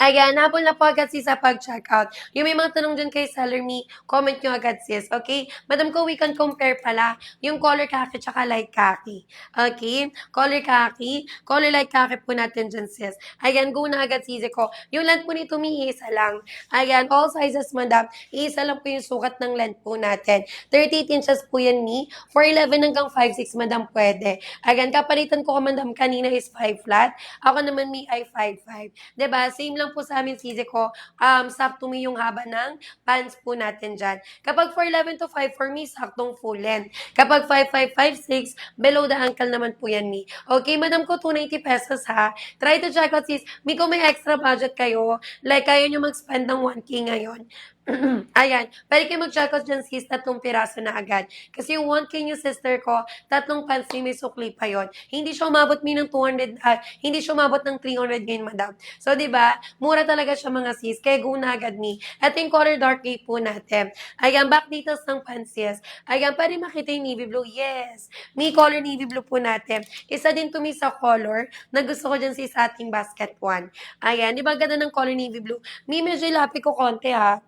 Ayan, habol na po agad sis sa pag-check out. Yung may mga tanong dyan kay seller me, comment nyo agad, sis. Okay? Madam ko, we can compare pala yung color khaki tsaka light khaki. Okay? Color khaki, color light khaki po natin dyan, sis. Ayan, go na agad, sisi ko. Yung length po nito, may isa lang. Ayan, all sizes, madam. Isa lang po yung sukat ng length po natin. 38 inches po yan, mi. For 11 hanggang 5'6", madam, pwede. Ayan, kapalitan ko, madam, kanina is 5 flat. Ako naman, mi, ay 5'5". Diba? Same lang lang po sa amin, sisi ko, sakto mi yung haba ng pants po natin dyan. Kapag 4'11 to 5'4", mi, saktong full length. Kapag 5'5", 5'6", below the ankle naman po yan, mi. Okay, madam ko, 290 pesos ha. Try to check out, sis. Mi, kung may extra budget kayo, like kaya nyo mag-spend ng 1K ngayon, ayan, pwede kayo mag-check out dyan, sis, 3 piraso na agad. Kasi yung 1K yung sister ko, 3 pants may sukli pa yon. Hindi siya umabot mi ng 200, hindi siya umabot ng 300 ngayon, madam. So, di ba, mura talaga siya mga sis, kaya go na agad mi. Ito yung color dark gray po natin. Ayan, back details ng pants, yes. Ayan, pwede makita yung navy blue, yes. Mi color navy blue po natin. Isa din to mi sa color na gusto ko dyan sis sa ating basket one. Ayan, di ba ganda ng color navy blue? Mi, medyo ilapi ko konti ha.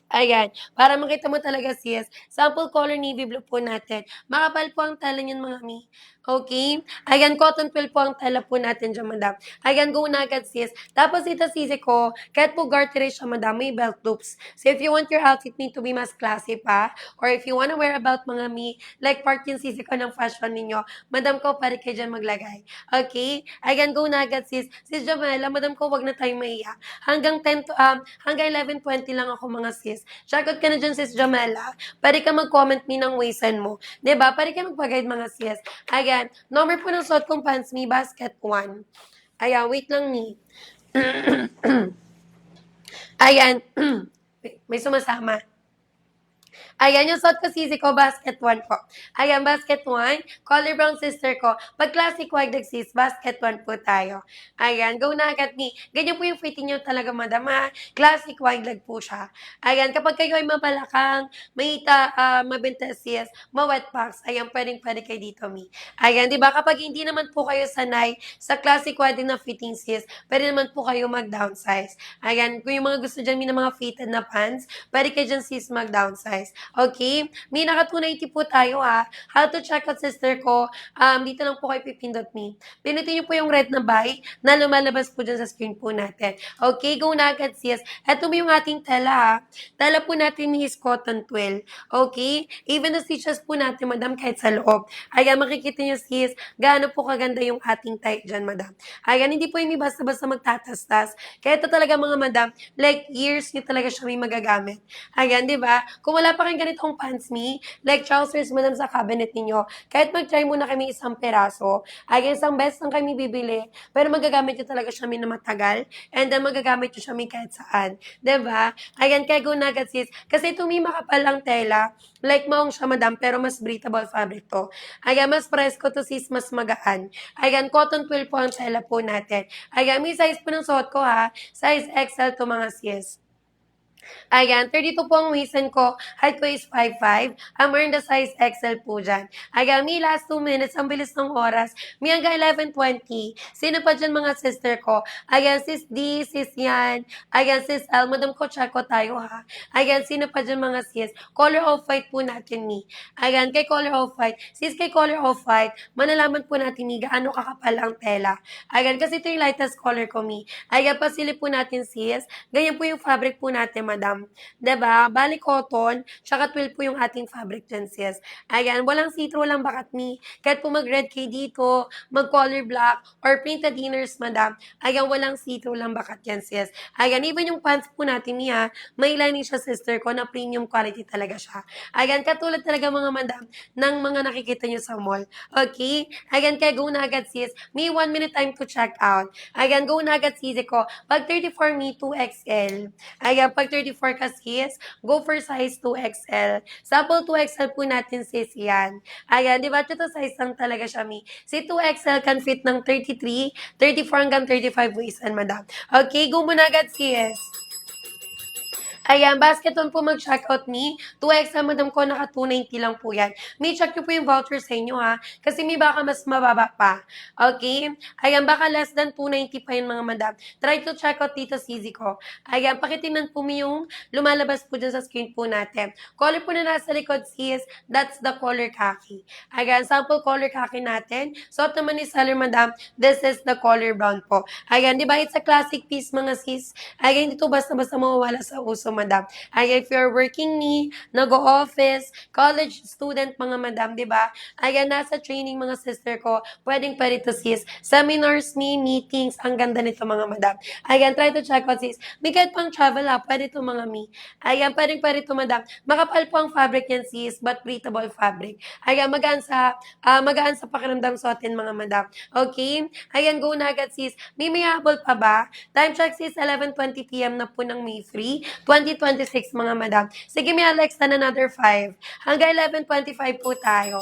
Ayan, para makita mo talaga sis, sample color navy blue po natin. Makapal po ang tela niyan mga mi. Okay? Ayan, cotton twill po ang tela po natin dyan, madam. Ayan, go na agad sis. Tapos ito sisi ko, kahit po gartery siya, madam, may belt loops. So if you want your outfit need to be mas classy pa, or if you wanna wear about mga mi, like part yung sisi ko ng fashion ninyo, madam ko, pare kayo dyan maglagay. Okay? Ayan, go na agad sis. Sis Jamela, madam ko, wag na tayong maiya. Hanggang 11:20 lang ako mga sis. Check out ka na dyan sis Jamela. Pwede ka mag-comment me ng waysan mo. 'Di ba? Pwede ka magpa-guide mga sis. Ayan, number po ng suot kong pants mi, basket 1. Ayan, wait lang ni. Ayan, may sumasama. Ayan, yung suot ko sisi ko, basket 1 po. Ayan, basket 1. Color brown sister ko. Pag classic white sis, basket 1 po tayo. Ayan, go na agad ni. Ganyan po yung fitting nyo talaga, madam ha. Classic wide leg po siya. Ayan, kapag kayo ay mabalakang, mabenta sis, ma-wet packs, ayan, pwede kayo dito, mi. Ayan, di ba? Kapag hindi naman po kayo sanay sa classic wide na fitting sis, pwede naman po kayo mag-downsize. Ayan, kung yung mga gusto dyan, mi ng mga fitted na pants, pwede kayo dyan sis mag-downsize. Okay? May naka 290 po tayo ha. How to check out sister ko. Dito lang po kayo pipindot me. Pinutin niyo po yung red na buy na lumalabas po dyan sa screen po natin. Okay? Go na agad sis. Ito mo yung ating tela ha. Tela po natin is cotton twill. Okay? Even the stitches po natin, madam, kahit sa loob. Ayan, makikita niyo sis, gaano po kaganda yung ating tie dyan, madam. Ayan, hindi po yung basta-basta magtatastas. Kaya ito talaga mga madam, like years nyo talaga siya may magagamit. Ayan, di ba? Kung wala pa kayong ganitong pants me, like trousers madam sa cabinet ninyo, kahit mag-try muna kami 1 piraso, ayan, isang beses lang kami bibili, pero magagamit nyo talaga siya may na matagal, and then magagamit nyo siya may kahit saan. Diba? Ayan, kaya go na agad sis. Kasi ito may makapal ang tela, like maong siya madam, pero mas breathable fabric to. Ayan, mas presko to sis, mas magaan. Ayan, cotton twill po ang tela po natin. Ayan, may size po ng suot ko ha, size XL to mga sis. Ayan, 32 po ang waistan ko. Height ko is 5'5". I'm wearing the size XL po dyan. Ayan, may last 2 minutes. Ang bilis ng oras. May hanggang 11:20. Sino pa dyan mga sister ko? Ayan, sis D, sis Yan. Ayan, sis L. Madam ko, check ko tayo ha. Ayan, sino pa dyan mga sis? Color of white po natin ni. Ayan, kay color of white. Sis, kay color of white, manalaman po natin ni gaano kakapal ang tela. Ayan, kasi ito yung lightest color ko mi. Ayan, pasilip po natin sis. Ganyan po yung fabric po natin, madam. 'Di ba? Bali cotton, tsaka twill po yung ating fabric dyan, sis. Ayan, walang see-through, walang bakat ni. Kahit po mag-red kay dito, mag-color black, or printed inners, madam. Ayan, walang see-through, lang bakat yan, sis. Ayan, even yung pants po natin niya, may lining siya, sister ko, na premium quality talaga siya. Ayan, katulad talaga mga madam, ng mga nakikita nyo sa mall. Okay? Ayan, kaya go na agad, sis. May 1 minute time to check out. Ayan, go na agad, sis ko. Pag 34 me, 2XL. Ayan, pag 34 ka sis, go for size 2XL. Sample 2XL po natin sis yan. Ayan, di ba? Ito size lang talaga siya mi. Si 2XL can fit ng 33, 34 hanggang 35 waistan, madam. Okay, go muna agad sis. Ayan, basket on po mag-checkout ni. 2XL, madam ko, naka 290 lang po yan. May check nyo po yung voucher sa inyo ha. Kasi may baka mas mababa pa. Okay? Ayan, baka less than 290 pa yun mga madam. Try to check out dito Easy ko. Ayan, pakitingnan po mo yung lumalabas po dyan sa screen po natin. Color po na nasa likod sis, that's the color khaki. Ayan, sample color khaki natin. Suot naman ni seller madam, this is the color brown po. Ayan, di ba? It's a classic piece mga sis. Ayan, dito basta-basta mawawala sa uso madam. Ayan, if you're working me, nag-office, college student mga madam, di ba? Ayan, nasa training mga sister ko, pwedeng pa rito sis. Seminars me, meetings, ang ganda nito mga madam. Ayan, try to check out sis. May kahit pang travel ha, pwede ito mga me. Ayan, pwedeng pa rito madam. Makapal po ang fabric yan sis, but breathable fabric. Ayan, magaan sa pakiramdam suotin mga madam. Okay? Ayan, go na agad sis. May habol pa ba? Time check sis, 11:20 p.m. na po ng May 3, 2026 mga madam. Sige, may Alex na another 5. Hanggang 11:25 po tayo.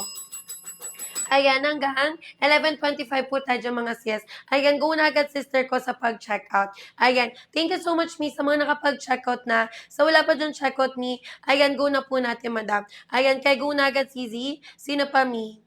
Ayan, hanggang 11:25 po tayo dyan, mga sis. Ayan, go na agad sister ko sa pag-checkout. Ayan, thank you so much, me, sa mga nakapag-checkout na. Sa wala pa dyan checkout, me, ayan, go na po natin, madam. Ayan, kay go na agad, Zizi. Sino pa, me?